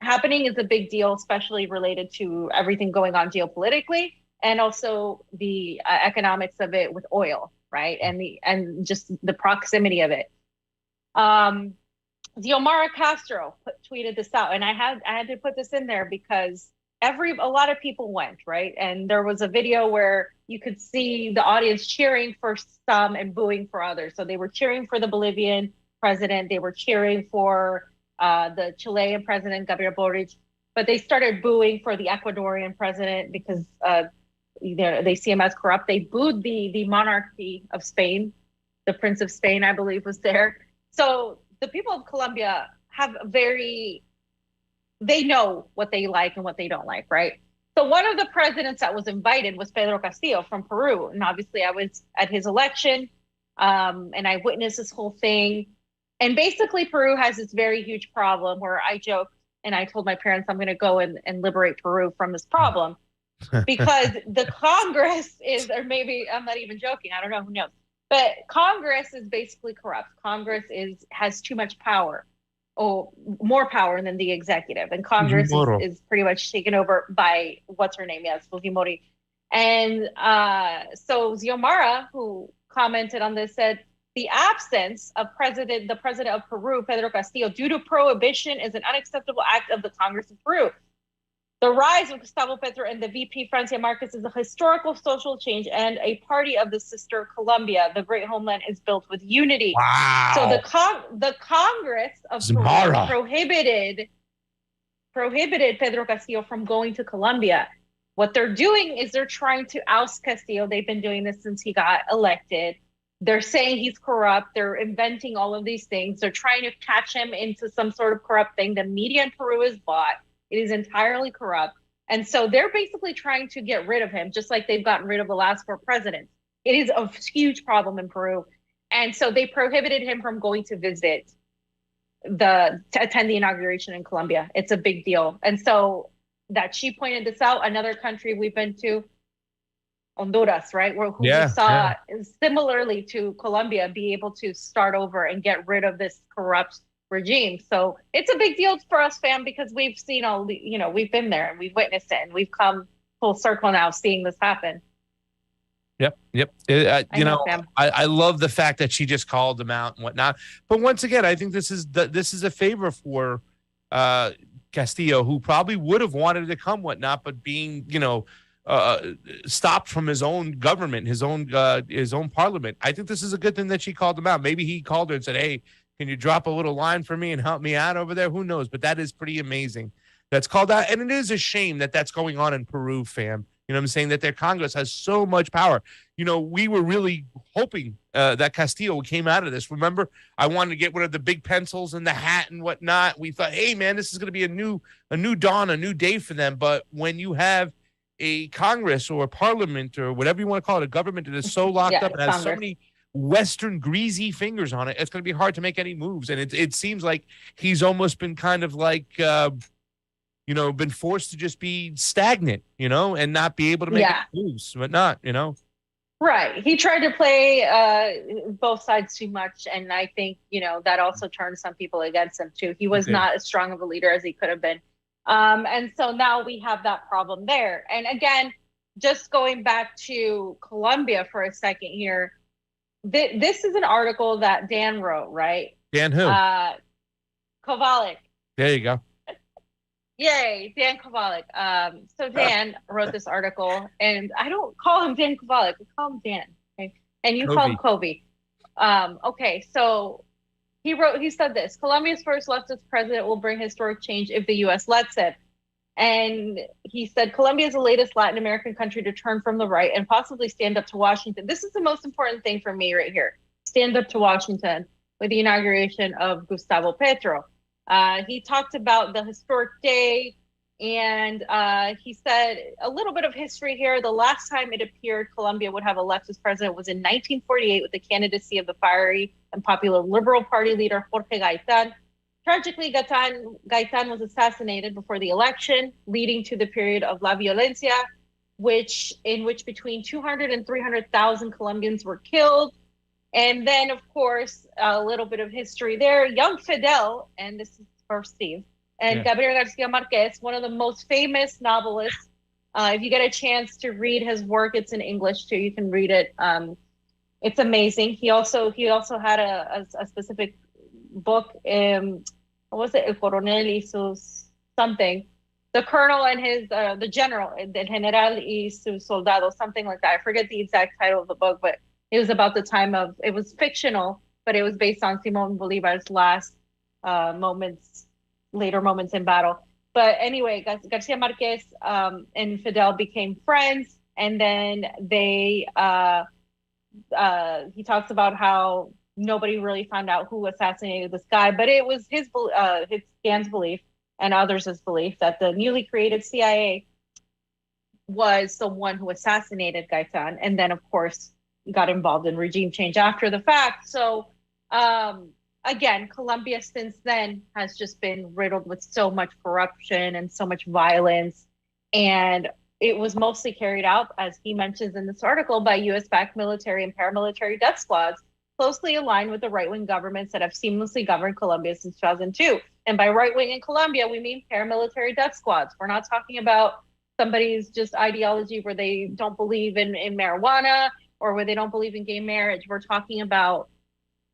happening is a big deal, especially related to everything going on geopolitically and also the economics of it with oil, right? And just the proximity of it. Xiomara Castro tweeted this out, and I had to put this in there because a lot of people went, right? And there was a video where you could see the audience cheering for some and booing for others. So they were cheering for the Bolivian president. They were cheering for the Chilean president, Gabriel Boric, but they started booing for the Ecuadorian president because they see him as corrupt. They booed the monarchy of Spain. The Prince of Spain, I believe, was there. So the people of Colombia they know what they like and what they don't like, right? So one of the presidents that was invited was Pedro Castillo from Peru. And obviously I was at his election and I witnessed this whole thing. And basically Peru has this very huge problem where I joked and I told my parents I'm going to go and liberate Peru from this problem because the Congress or maybe I'm not even joking. I don't know, who knows. But Congress is basically corrupt. Congress has too much power. Or more power than the executive, and Congress is pretty much taken over by what's her name? Yes, Fujimori. And so Xiomara, who commented on this, said the absence of the president of Peru, Pedro Castillo, due to prohibition is an unacceptable act of the Congress of Peru. The rise of Gustavo Petro and the VP Francia Marquez is a historical social change and a party of the sister Colombia. The great homeland is built with unity. Wow. So the Congress of Peru prohibited Pedro Castillo from going to Colombia. What they're doing is they're trying to oust Castillo. They've been doing this since he got elected. They're saying he's corrupt. They're inventing all of these things. They're trying to catch him into some sort of corrupt thing. The media in Peru is bought. It is entirely corrupt. And so they're basically trying to get rid of him, just like they've gotten rid of the last 4 presidents. It is a huge problem in Peru. And so they prohibited him from going to visit to attend the inauguration in Colombia. It's a big deal. And so that she pointed this out, another country we've been to, Honduras, right? Who we saw similarly to Colombia be able to start over and get rid of this corrupt regime. So it's a big deal for us, fam, because we've seen we've been there and we've witnessed it and we've come full circle now seeing this happen. Yep. I love the fact that she just called them out and whatnot. But once again, I think this is a favor for Castillo, who probably would have wanted to come, whatnot, but being, stopped from his own government, his own parliament. I think this is a good thing that she called him out. Maybe he called her and said, "Hey, can you drop a little line for me and help me out over there?" Who knows? But that is pretty amazing. That's called out. And it is a shame that that's going on in Peru, fam. You know what I'm saying? That their Congress has so much power. We were really hoping that Castillo came out of this. Remember, I wanted to get one of the big pencils and the hat and whatnot. We thought, hey, man, this is going to be a new dawn, a new day for them. But when you have a Congress or a parliament or whatever you want to call it, a government that is so locked up and has so many Western greasy fingers on it, it's going to be hard to make any moves. And it seems like he's almost been kind of like been forced to just be stagnant, and not be able to make moves, but not, Right. He tried to play both sides too much. And I think, that also turned some people against him too. He was not as strong of a leader as he could have been. And so now we have that problem there. And again, just going back to Colombia for a second here, this is an article that Dan wrote, right? Dan who? Kovalik. There you go. Yay, Dan Kovalik. So Dan wrote this article, and I don't call him Dan Kovalik. I call him Dan, okay? And you call him Kobe. Okay, so he said this: Colombia's first leftist president will bring historic change if the U.S. lets it. And he said, Colombia is the latest Latin American country to turn from the right and possibly stand up to Washington. This is the most important thing for me right here. Stand up to Washington with the inauguration of Gustavo Petro. He talked about the historic day, and he said a little bit of history here. The last time it appeared Colombia would have a leftist president was in 1948 with the candidacy of the fiery and popular Liberal Party leader Jorge Gaitan. Tragically, Gaitan was assassinated before the election, leading to the period of La Violencia, in which between 200 and 300,000 Colombians were killed. And then, of course, a little bit of history there. Young Fidel, and this is for Steve, and Gabriel Garcia Marquez, one of the most famous novelists. If you get a chance to read his work, it's in English too. You can read it. It's amazing. He also had a specific book. What was it? El Coronel y sus something. The colonel and his the general, el general y sus soldados, something like that. I forget the exact title of the book, but it was about the time of. It was fictional, but it was based on Simón Bolívar's last later moments in battle. But anyway, Garcia Marquez and Fidel became friends, and then they. He talks about how nobody really found out who assassinated this guy, but it was Dan's belief and others' belief that the newly created CIA was the one who assassinated Gaitan, and then of course got involved in regime change after the fact. So again, Colombia since then has just been riddled with so much corruption and so much violence, and it was mostly carried out, as he mentions in this article, by U.S.-backed military and paramilitary death squads, closely aligned with the right-wing governments that have seamlessly governed Colombia since 2002. And by right-wing in Colombia, we mean paramilitary death squads. We're not talking about somebody's just ideology where they don't believe in marijuana or where they don't believe in gay marriage. We're talking about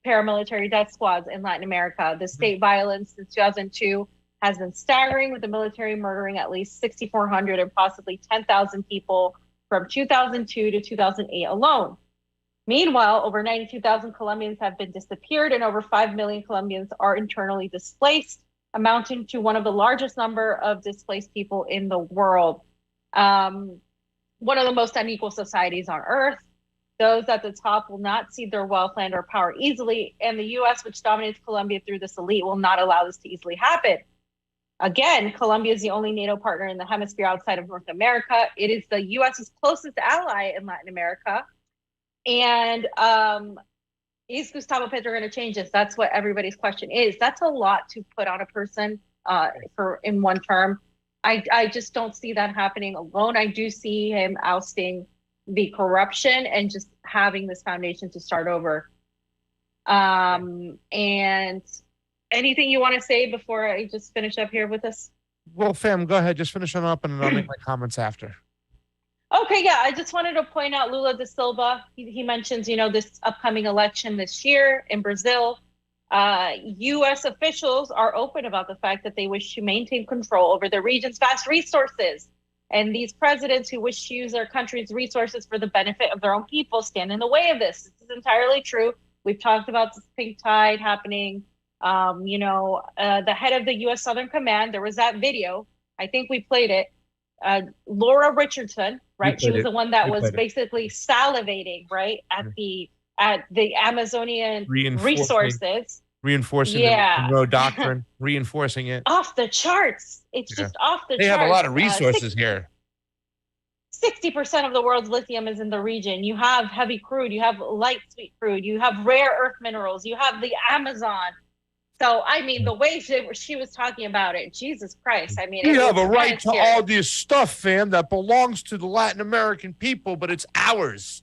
paramilitary death squads in Latin America. The state violence since 2002 has been staggering, with the military murdering at least 6,400 and possibly 10,000 people from 2002 to 2008 alone. Meanwhile, over 92,000 Colombians have been disappeared, and over 5 million Colombians are internally displaced, amounting to one of the largest number of displaced people in the world. One of the most unequal societies on earth. Those at the top will not cede their wealth, land, or power easily, and the U.S., which dominates Colombia through this elite, will not allow this to easily happen. Again, Colombia is the only NATO partner in the hemisphere outside of North America. It is the U.S.'s closest ally in Latin America. And is Gustavo Petro going to change this? That's what everybody's question is. That's a lot to put on a person in one term. I just don't see that happening alone. I do see him ousting the corruption and just having this foundation to start over. And anything you want to say before I just finish up here with this? Well, fam, go ahead. Just finish on up, and then I'll make my comments after. Okay, yeah, I just wanted to point out Lula da Silva. He mentions, this upcoming election this year in Brazil. U.S. officials are open about the fact that they wish to maintain control over the region's vast resources. And these presidents who wish to use their country's resources for the benefit of their own people stand in the way of this. This is entirely true. We've talked about this pink tide happening. The head of the U.S. Southern Command, there was that video. I think we played it. Laura Richardson, right? She was the one that was basically salivating, right, at the Amazonian resources. Reinforcing the Monroe Doctrine, reinforcing it. Off the charts. It's just off the charts. They have a lot of resources here. 60% of the world's lithium is in the region. You have heavy crude, you have light sweet crude, you have rare earth minerals, you have the Amazon. So, I mean, the way she was talking about it, Jesus Christ. I mean, we have a right to all this stuff, fam, that belongs to the Latin American people, but it's ours.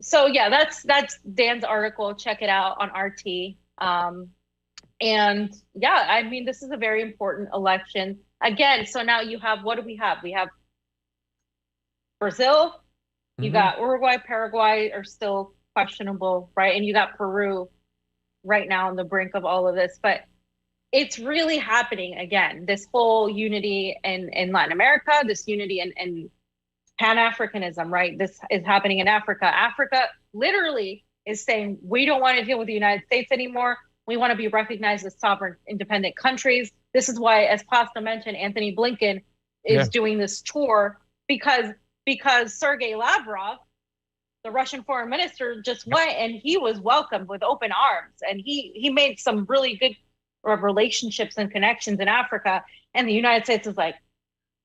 So yeah, that's Dan's article. Check it out on RT. And yeah, I mean, this is a very important election. Again, so now you have, what do we have? We have Brazil, you got Uruguay, Paraguay are still questionable, right? And you got Peru right now on the brink of all of this. But it's really happening again, this whole unity in Latin America, this unity in Pan-Africanism, right? This is happening in Africa. Africa literally is saying, we don't want to deal with the United States anymore. We want to be recognized as sovereign, independent countries. This is why, as Pasta mentioned, Anthony Blinken is doing this tour because Sergei Lavrov, the Russian foreign minister, just went and he was welcomed with open arms. And he made some really good relationships and connections in Africa. And the United States is like,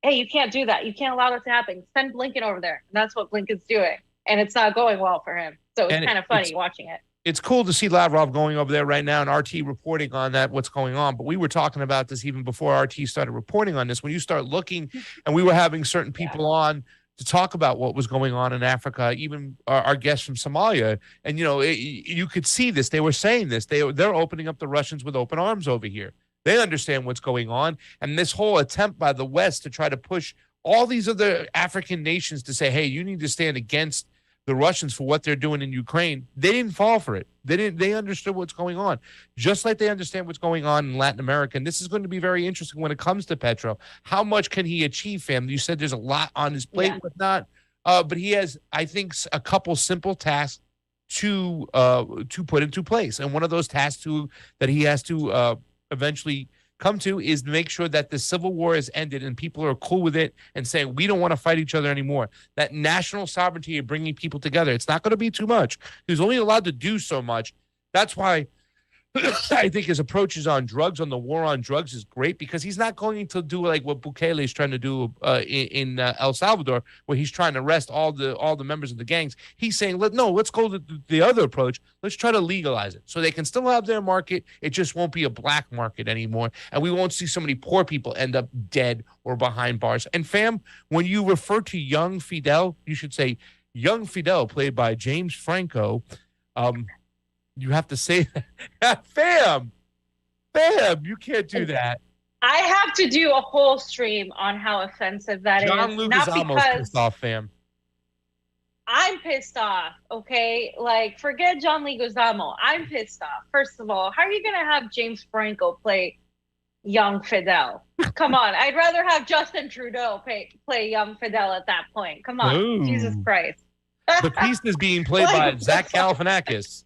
hey, you can't do that. You can't allow that to happen. Send Blinken over there. And that's what Blinken's doing. And it's not going well for him. So it's kind of funny watching it. It's cool to see Lavrov going over there right now and RT reporting on that, what's going on. But we were talking about this even before RT started reporting on this. When you start looking, and we were having certain people on to talk about what was going on in Africa, even our guests from Somalia. And, you could see this. They were saying this. They're opening up the Russians with open arms over here. They understand what's going on. And this whole attempt by the West to try to push all these other African nations to say, hey, you need to stand against the Russians for what they're doing in Ukraine. They didn't fall for it. They understood what's going on, just like they understand what's going on in Latin America. And this is going to be very interesting when it comes to Petro. How much can he achieve, fam? You said there's a lot on his plate, whatnot. But he has, I think, a couple simple tasks to put into place. And one of those tasks that he has to eventually come to is make sure that the civil war is ended and people are cool with it and saying, we don't want to fight each other anymore. That national sovereignty of bringing people together, it's not going to be too much. He's only allowed to do so much. That's why I think his approaches on drugs, on the war on drugs, is great, because he's not going to do like what Bukele is trying to do in El Salvador, where he's trying to arrest all the members of the gangs. He's saying, let's go to the other approach. Let's try to legalize it so they can still have their market. It just won't be a black market anymore, and we won't see so many poor people end up dead or behind bars. And fam, when you refer to young Fidel, you should say young Fidel, played by James Franco. You have to say that. Fam, you can't do that. I have to do a whole stream on how offensive that is. John Leguizamo's pissed off, fam. I'm pissed off, okay? Like, forget John Leguizamo. I'm pissed off. First of all, how are you going to have James Franco play young Fidel? Come on. I'd rather have Justin Trudeau play young Fidel at that point. Come on. Ooh. Jesus Christ. The piece is being played by Zach Galifianakis.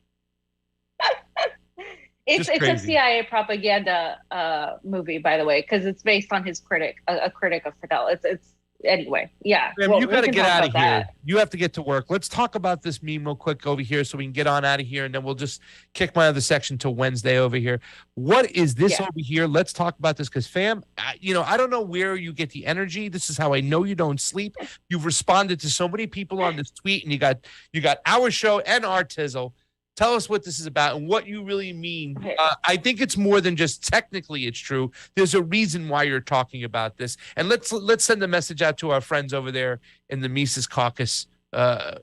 It's a CIA propaganda movie, by the way, because it's based on his critic, a critic of Fidel. It's anyway, yeah. Well, you got to get out of here. You have to get to work. Let's talk about this meme real quick over here so we can get on out of here, and then we'll just kick my other section till Wednesday over here. What is this over here? Let's talk about this, because fam, I don't know where you get the energy. This is how I know you don't sleep. You've responded to so many people on this tweet, and you got our show and our Tizzle. Tell us what this is about and what you really mean. I think it's more than just technically it's true. There's a reason why you're talking about this. And let's send a message out to our friends over there in the Mises Caucus to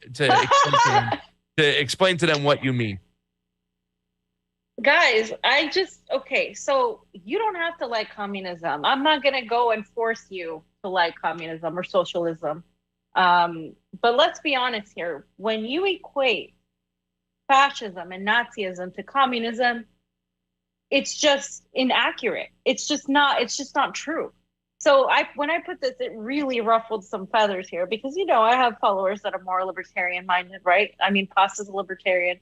explain to them what you mean. Guys, so you don't have to like communism. I'm not going to go and force you to like communism or socialism. But let's be honest here. When you equate fascism and Nazism to communism, it's just inaccurate. It's just not true. So when I put this, it really ruffled some feathers here because, you know, I have followers that are more libertarian minded, right? I mean, Pasta's a libertarian.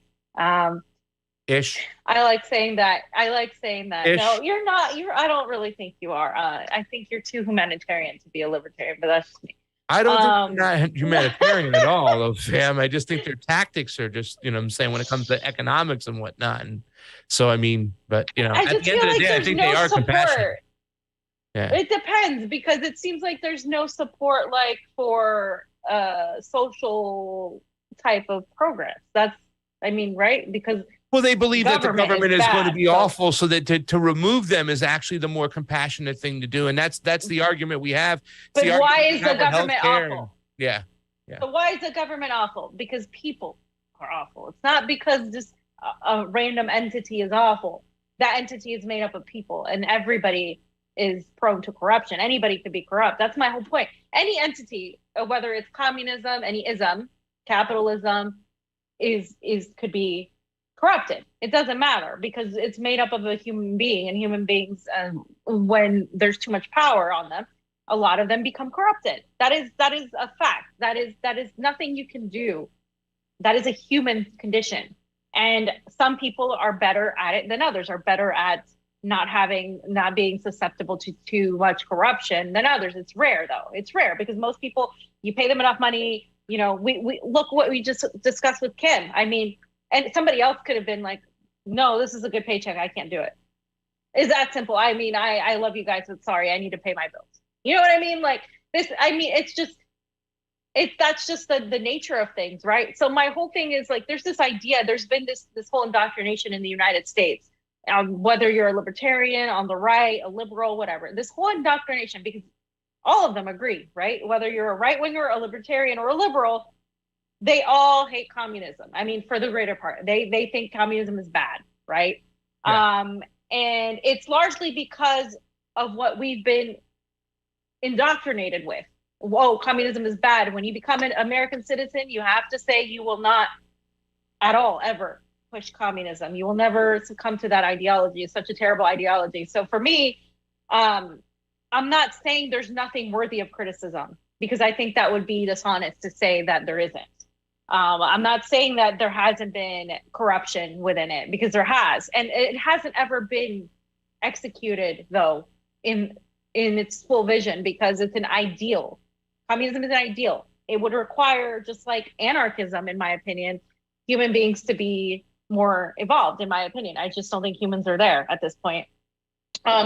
Ish. I like saying that. Ish. No, you're not. I don't really think you are. I think you're too humanitarian to be a libertarian, but that's just me. I don't think they're not humanitarian at all, though, Sam. I just think their tactics are just, you know what I'm saying, when it comes to economics and whatnot. And so, I mean, but, you know, at the end of the day, I think they are compassionate. Yeah. It depends, because it seems like there's no support like for social type of progress. That's, I mean, right? Because well, they believe that the government is going to be awful, so that to remove them is actually the more compassionate thing to do, and that's the argument we have. But why is the government awful? Yeah. So why is the government awful? Because people are awful. It's not because just a random entity is awful. That entity is made up of people, and everybody is prone to corruption. Anybody could be corrupt. That's my whole point. Any entity, whether it's communism, any ism, capitalism, could be corrupted. It doesn't matter because it's made up of a human being, and human beings, when there's too much power on them, a lot of them become corrupted. That is a fact. That is nothing you can do. That is a human condition. And some people are better at it than others, are better at not being susceptible to too much corruption than others. It's rare though. It's rare because most people, you pay them enough money. You know, we look what we just discussed with Kim. I mean, and somebody else could have been like, no, this is a good paycheck, I can't do it. It's that simple. I mean, I love you guys, but sorry, I need to pay my bills. You know what I mean? Like this, I mean, that's just the nature of things, right? So my whole thing is like, there's this idea, there's been this whole indoctrination in the United States, whether you're a libertarian, on the right, a liberal, whatever, this whole indoctrination, because all of them agree, right? Whether you're a right winger, a libertarian, or a liberal, they all hate communism. I mean, for the greater part, they think communism is bad, right? Yeah. And it's largely because of what we've been indoctrinated with. Whoa, communism is bad. When you become an American citizen, you have to say you will not at all ever push communism. You will never succumb to that ideology. It's such a terrible ideology. So for me, I'm not saying there's nothing worthy of criticism, because I think that would be dishonest to say that there isn't. I'm not saying that there hasn't been corruption within it, because there has, and it hasn't ever been executed though in its full vision, because it's an ideal. Communism is an ideal. It would require, just like anarchism, in my opinion, human beings to be more evolved, in my opinion. I just don't think humans are there at this point.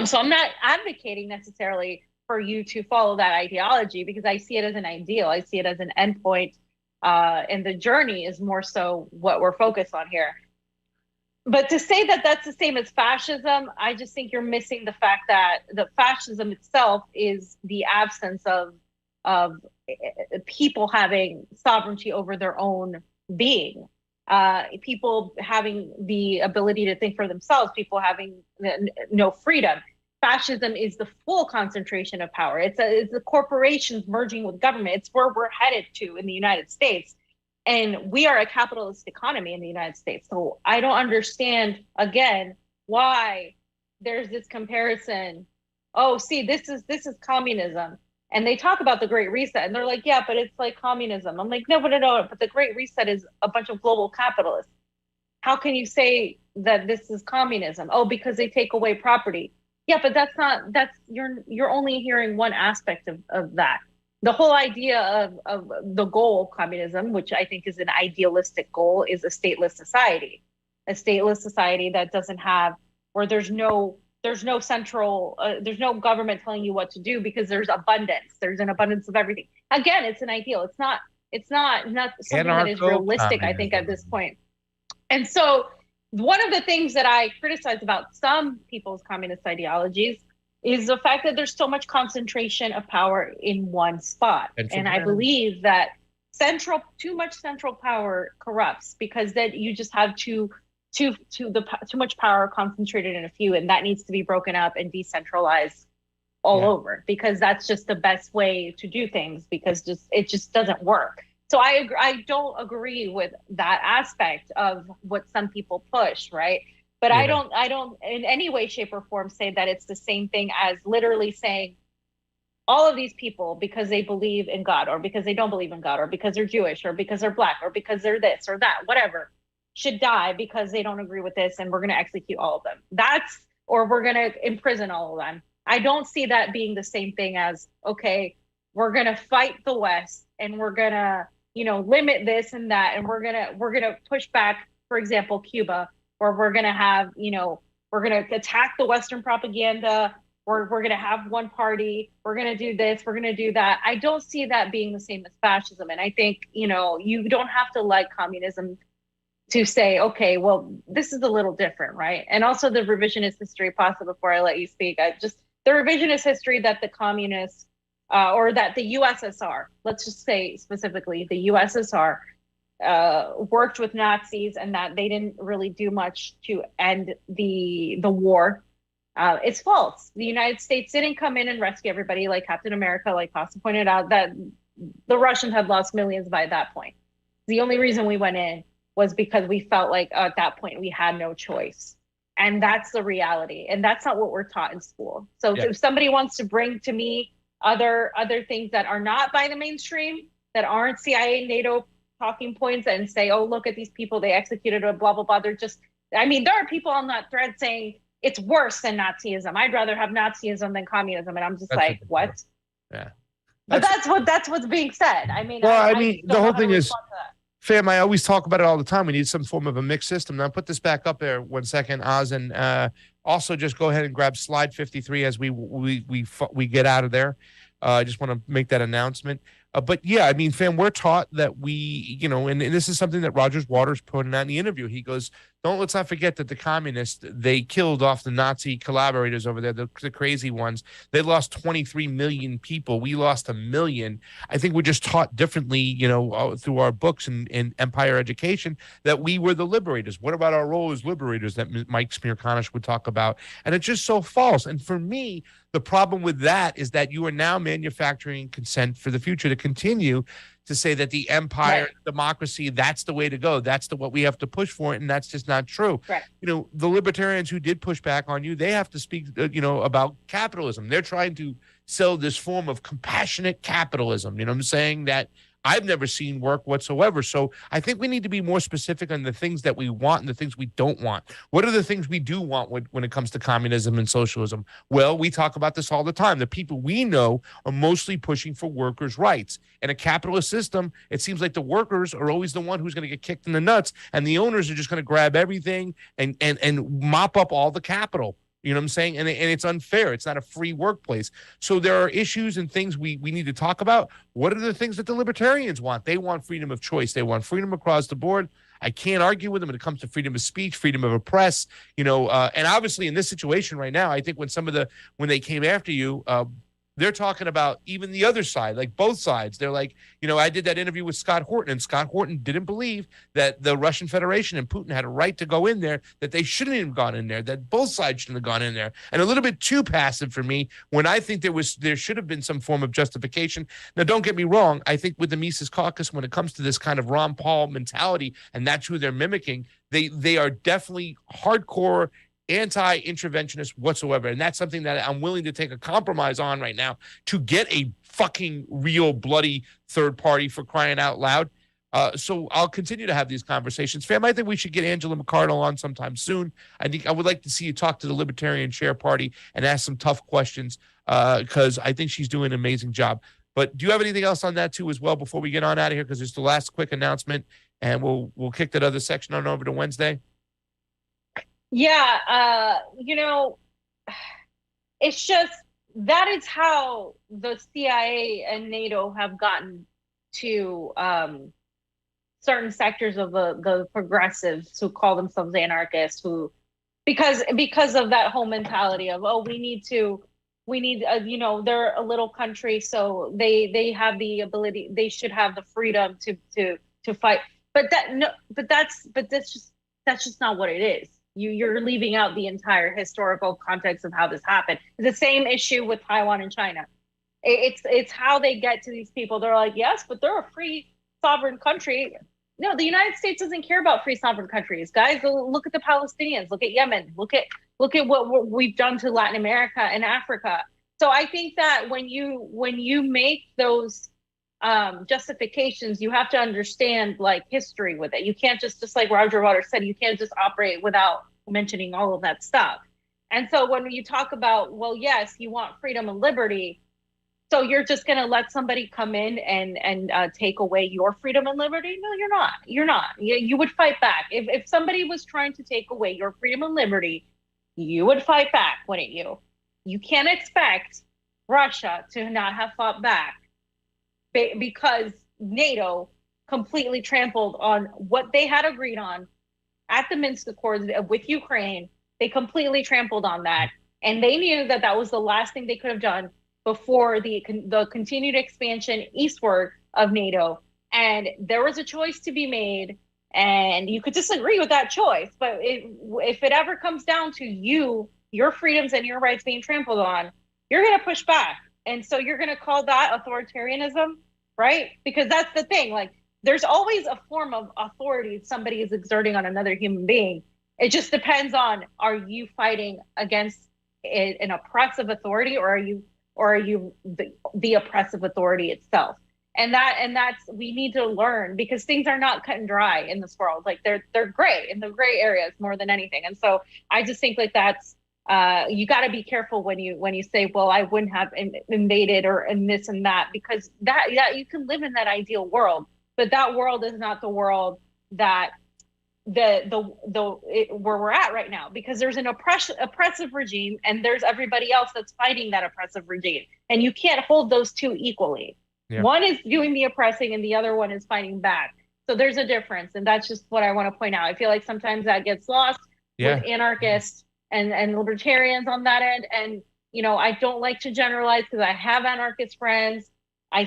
So I'm not advocating necessarily for you to follow that ideology, because I see it as an ideal. I see it as an endpoint. And the journey is more so what we're focused on here. But to say that that's the same as fascism, I just think you're missing the fact that the fascism itself is the absence of people having sovereignty over their own being, people having the ability to think for themselves, people having no freedom. Fascism is the full concentration of power. It's the corporations merging with government. It's where we're headed to in the United States. And we are a capitalist economy in the United States. So I don't understand, again, why there's this comparison. Oh, see, this is communism. And they talk about the Great Reset, and they're like, yeah, but it's like communism. I'm like, no, but the Great Reset is a bunch of global capitalists. How can you say that this is communism? Oh, because they take away property. Yeah, but you're only hearing one aspect of that. The whole idea of the goal of communism, which I think is an idealistic goal, is a stateless society. A stateless society that doesn't have, where there's no central, there's no government telling you what to do, because there's abundance. There's an abundance of everything. Again, it's an ideal. It's not something that is realistic, I think, at this point. And so one of the things that I criticize about some people's communist ideologies is the fact that there's so much concentration of power in one spot. And I believe that too much central power corrupts, because then you just have too much power concentrated in a few, and that needs to be broken up and decentralized all over, because that's just the best way to do things, because it just doesn't work. So I don't agree with that aspect of what some people push, right? But I don't in any way, shape, or form say that it's the same thing as literally saying all of these people, because they believe in God, or because they don't believe in God, or because they're Jewish, or because they're Black, or because they're this or that, whatever, should die because they don't agree with this, and we're going to execute all of them. Or we're going to imprison all of them. I don't see that being the same thing as, okay, we're going to fight the West, and we're going to, limit this and that, and we're going to push back, for example, Cuba, or we're going to have, we're going to attack the Western propaganda. We're going to have one party. We're going to do this. We're going to do that. I don't see that being the same as fascism. And I think, you don't have to like communism to say, okay, well, this is a little different, right? And also the revisionist history, Pasa, before I let you speak, the revisionist history that the communists, or that the USSR, let's just say specifically the USSR, worked with Nazis, and that they didn't really do much to end the war. It's false. The United States didn't come in and rescue everybody like Captain America, like Costa pointed out, that the Russians had lost millions by that point. The only reason we went in was because we felt like at that point we had no choice. And that's the reality. And that's not what we're taught in school. So if somebody wants to bring to me other things that are not by the mainstream, that aren't CIA, NATO talking points, and say, oh, look at these people, they executed a blah, blah, blah. There are people on that thread saying, it's worse than Nazism. I'd rather have Nazism than communism. And I'm just like, what? Yeah. But that's what's being said. I mean, the whole thing is, fam, I always talk about it all the time. We need some form of a mixed system. Now put this back up there 1 second, Oz, and also just go ahead and grab slide 53 as we get out of there. I just want to make that announcement. But yeah, I mean, fam, we're taught that we, and this is something that Rogers Waters put out in the interview. He goes, let's not forget that the communists, they killed off the Nazi collaborators over there, the crazy ones. They lost 23 million people. We lost 1 million. I think we're just taught differently, through our books and empire education, that we were the liberators. What about our role as liberators that Mike Smirkanish would talk about? And it's just so false. And for me, the problem with that is that you are now manufacturing consent for the future to continue to say that the empire, democracy, that's the way to go. That's what we have to push for. And that's just not true. Right. The libertarians who did push back on you, they have to speak, about capitalism. They're trying to sell this form of compassionate capitalism. You know what I'm saying? That I've never seen work whatsoever. So I think we need to be more specific on the things that we want and the things we don't want. What are the things we do want when it comes to communism and socialism? Well, we talk about this all the time. The people we know are mostly pushing for workers' rights. In a capitalist system, it seems like the workers are always the one who's going to get kicked in the nuts, and the owners are just going to grab everything and mop up all the capital. You know what I'm saying? And it's unfair. It's not a free workplace. So there are issues and things we need to talk about. What are the things that the libertarians want? They want freedom of choice. They want freedom across the board. I can't argue with them when it comes to freedom of speech, freedom of a press, and obviously in this situation right now, I think when they came after you, they're talking about even the other side, like both sides. They're like, I did that interview with Scott Horton, and Scott Horton didn't believe that the Russian Federation and Putin had a right to go in there, that they shouldn't have gone in there, that both sides shouldn't have gone in there. And a little bit too passive for me when I think there should have been some form of justification. Now, don't get me wrong. I think with the Mises Caucus, when it comes to this kind of Ron Paul mentality, and that's who they're mimicking, they are definitely hardcore anti-interventionist whatsoever. And that's something that I'm willing to take a compromise on right now to get a fucking real bloody third party, for crying out loud. So I'll continue to have these conversations. Fam, I think we should get Angela McArdle on sometime soon. I think I would like to see you talk to the Libertarian Chair Party and ask some tough questions, because I think she's doing an amazing job. But do you have anything else on that too as well before we get on out of here? Because it's the last quick announcement, and we'll kick that other section on over to Wednesday. Yeah, it's just that is how the CIA and NATO have gotten to certain sectors of the progressives who call themselves anarchists, because of that whole mentality of, they're a little country, so they have the ability, they should have the freedom to fight. But that's just not what it is. You're leaving out the entire historical context of how this happened. The same issue with Taiwan and China. It's how they get to these people. They're like, yes, but they're a free sovereign country. No, the United States doesn't care about free sovereign countries. Guys, look at the Palestinians, look at Yemen, look at what we've done to Latin America and Africa. So I think that when you make those justifications, you have to understand like history with it. You can't just like Roger Waters said, you can't just operate without mentioning all of that stuff. And so when you talk about, well, yes, you want freedom and liberty, so you're just going to let somebody come in and take away your freedom and liberty? No, you're not. You're not. You would fight back. If somebody was trying to take away your freedom and liberty, you would fight back, wouldn't you? You can't expect Russia to not have fought back because NATO completely trampled on what they had agreed on at the Minsk Accords with Ukraine. They completely trampled on that. And they knew that that was the last thing they could have done before the continued expansion eastward of NATO. And there was a choice to be made, and you could disagree with that choice. But if it ever comes down to your freedoms and your rights being trampled on, you're going to push back. And so you're going to call that authoritarianism, right? Because that's the thing. Like, there's always a form of authority somebody is exerting on another human being. It just depends on, are you fighting against an oppressive authority, or are you the oppressive authority itself? And that's we need to learn, because things are not cut and dry in this world. Like they're gray, in the gray areas more than anything. And so I just think like that's you got to be careful when you say, well, I wouldn't have invaded and this and that, because that you can live in that ideal world, but that world is not the world that where we're at right now, because there's an oppressive regime and there's everybody else that's fighting that oppressive regime, and you can't hold those two equally. Yeah. One is doing the oppressing and the other one is fighting back. So there's a difference, and that's just what I want to point out. I feel like sometimes that gets lost with anarchists and libertarians on that end. And I don't like to generalize, because I have anarchist friends. I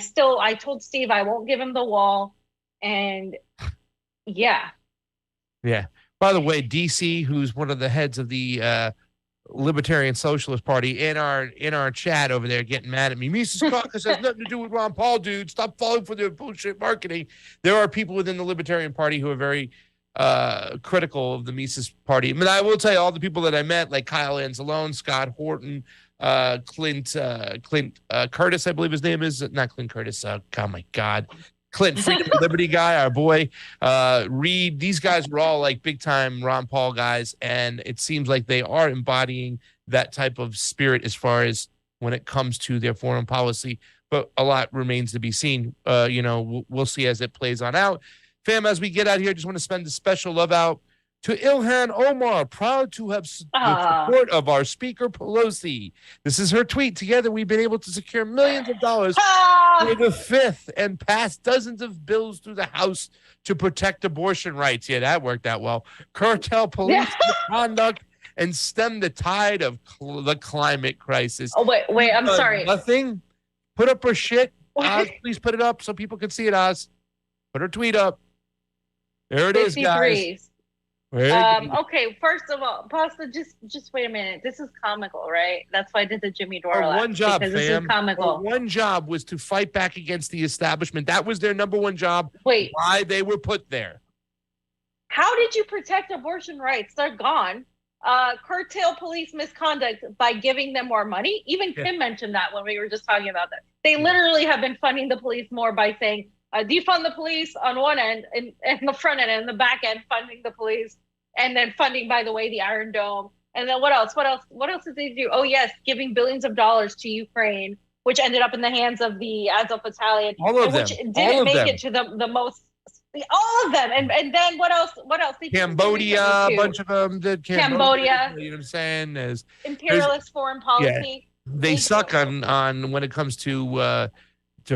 told Steve I won't give him the wall, and yeah. Yeah. By the way, DC, who's one of the heads of the Libertarian Socialist Party, in our chat over there, getting mad at me. Mises Caucus has nothing to do with Ron Paul, dude. Stop falling for their bullshit marketing. There are people within the Libertarian Party who are very critical of the Mises Party. But I will tell you, all the people that I met, like Kyle Anzalone, Scott Horton, Clint Curtis, I believe his name is, not Clint Curtis. Oh my God. Clinton, Freedom and Liberty guy, our boy, Reed. These guys were all like big time Ron Paul guys, and it seems like they are embodying that type of spirit as far as when it comes to their foreign policy. But a lot remains to be seen. We'll see as it plays on out. Fam, as we get out here, just want to spend a special love out to Ilhan Omar, proud to have the support of our Speaker Pelosi. This is her tweet. Together, we've been able to secure millions of dollars for the fifth and pass dozens of bills through the House to protect abortion rights. Yeah, that worked out well. Curtail police misconduct and stem the tide of the climate crisis. Oh, wait, I'm sorry. Nothing. Put up her shit. Oz, please put it up so people can see it, Oz. Put her tweet up. There it is, guys. Okay, first of all, Pasta, just wait a minute. This is comical, right? That's why I did the Jimmy Dore laugh. One job, fam. This is comical. One job was to fight back against the establishment. That was their number one job. Wait. Why they were put there. How did you protect abortion rights? They're gone. Curtail police misconduct by giving them more money. Even Kim mentioned that when we were just talking about that. They literally have been funding the police more by saying, defund the police on one end and the front end, and the back end funding the police, and then funding, by the way, the Iron Dome. And then what else did they do? Oh yes, giving billions of dollars to Ukraine, which ended up in the hands of the Azov battalion, which didn't make it to the most. All of them, and then what else? Cambodia, a bunch of them did. Cambodia. You know what I'm saying? There's imperialist foreign policy. Yeah, they suck on when it comes to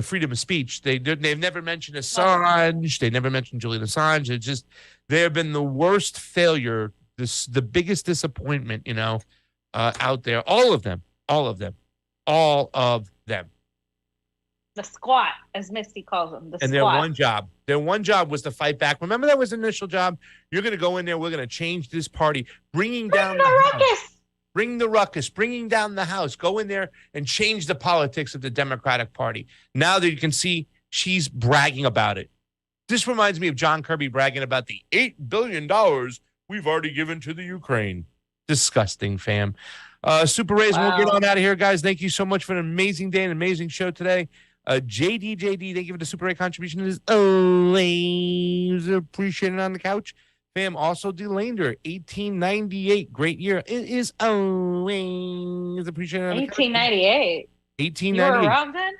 freedom of speech. They've never mentioned Assange. They never mentioned Julian Assange. It's just they have been the worst failure, the biggest disappointment, out there. All of them. The squat, as Misty calls them. And their one job was to fight back. Remember, that was the initial job. You're going to go in there. We're going to change this party, bringing down the ruckus. Bring the ruckus, bringing down the House. Go in there and change the politics of the Democratic Party. Now that you can see, she's bragging about it. This reminds me of John Kirby bragging about the $8 billion we've already given to the Ukraine. Disgusting, fam. Super Rays, Wow. we'll get on out of here, guys. Thank you so much for an amazing day, an amazing show today. JD, thank you for the Super Ray contribution. As always, appreciated on the couch. Fam, also Delander, 1898. Great year. It is always appreciated on the couch. 1898. 1898. You were around then?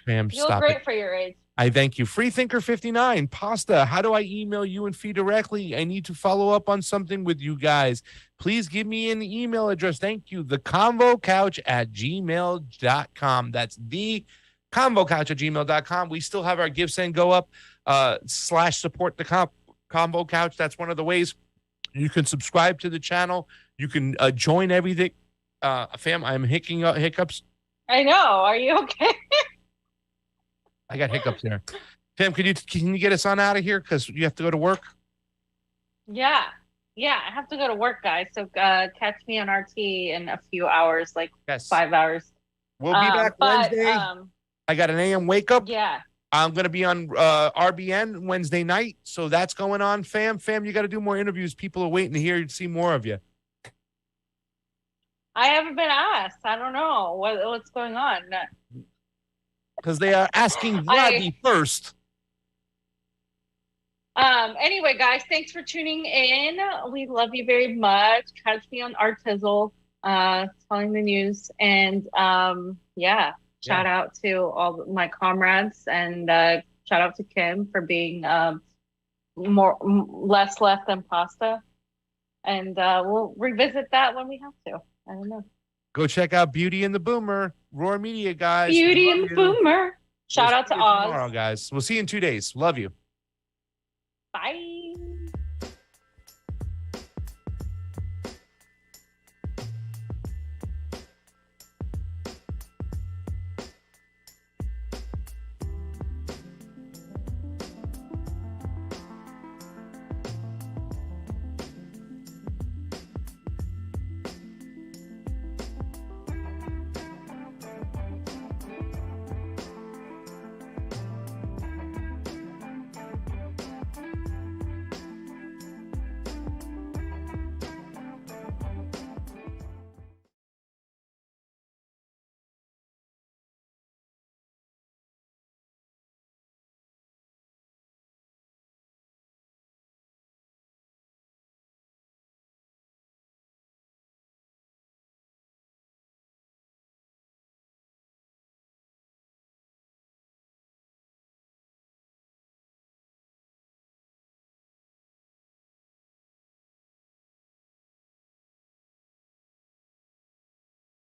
Fam, You look stop great it. for your age. I thank you. Freethinker59, Pasta, how do I email you and Fee directly? I need to follow up on something with you guys. Please give me an email address. Thank you. theconvocouch@gmail.com. That's theconvocouch@gmail.com. We still have our Give, Send, Go up /support the Convo Couch. That's one of the ways you can subscribe to the channel. You can join everything. Fam, I'm hiccups. I know. Are you okay? I got hiccups there. Fam, can you get us on out of here? Because you have to go to work. Yeah. I have to go to work, guys. So catch me on RT in a few hours, like 5 hours. We'll be back Wednesday. I got an AM wake up. Yeah. I'm going to be on RBN Wednesday night. So that's going on, fam. Fam, you got to do more interviews. People are waiting to hear and see more of you. I haven't been asked. I don't know what's going on. Because they are asking Vladdy first. Anyway, guys, thanks for tuning in. We love you very much. Catch me on Artizzle, telling the news. And shout out to all my comrades, and shout out to Kim for being less left than pasta. And we'll revisit that when we have to. I don't know. Go check out Beauty and the Boomer, Roar Media, guys. Beauty and the Boomer. Shout out to Oz. Tomorrow, guys. We'll see you in 2 days. Love you. Bye.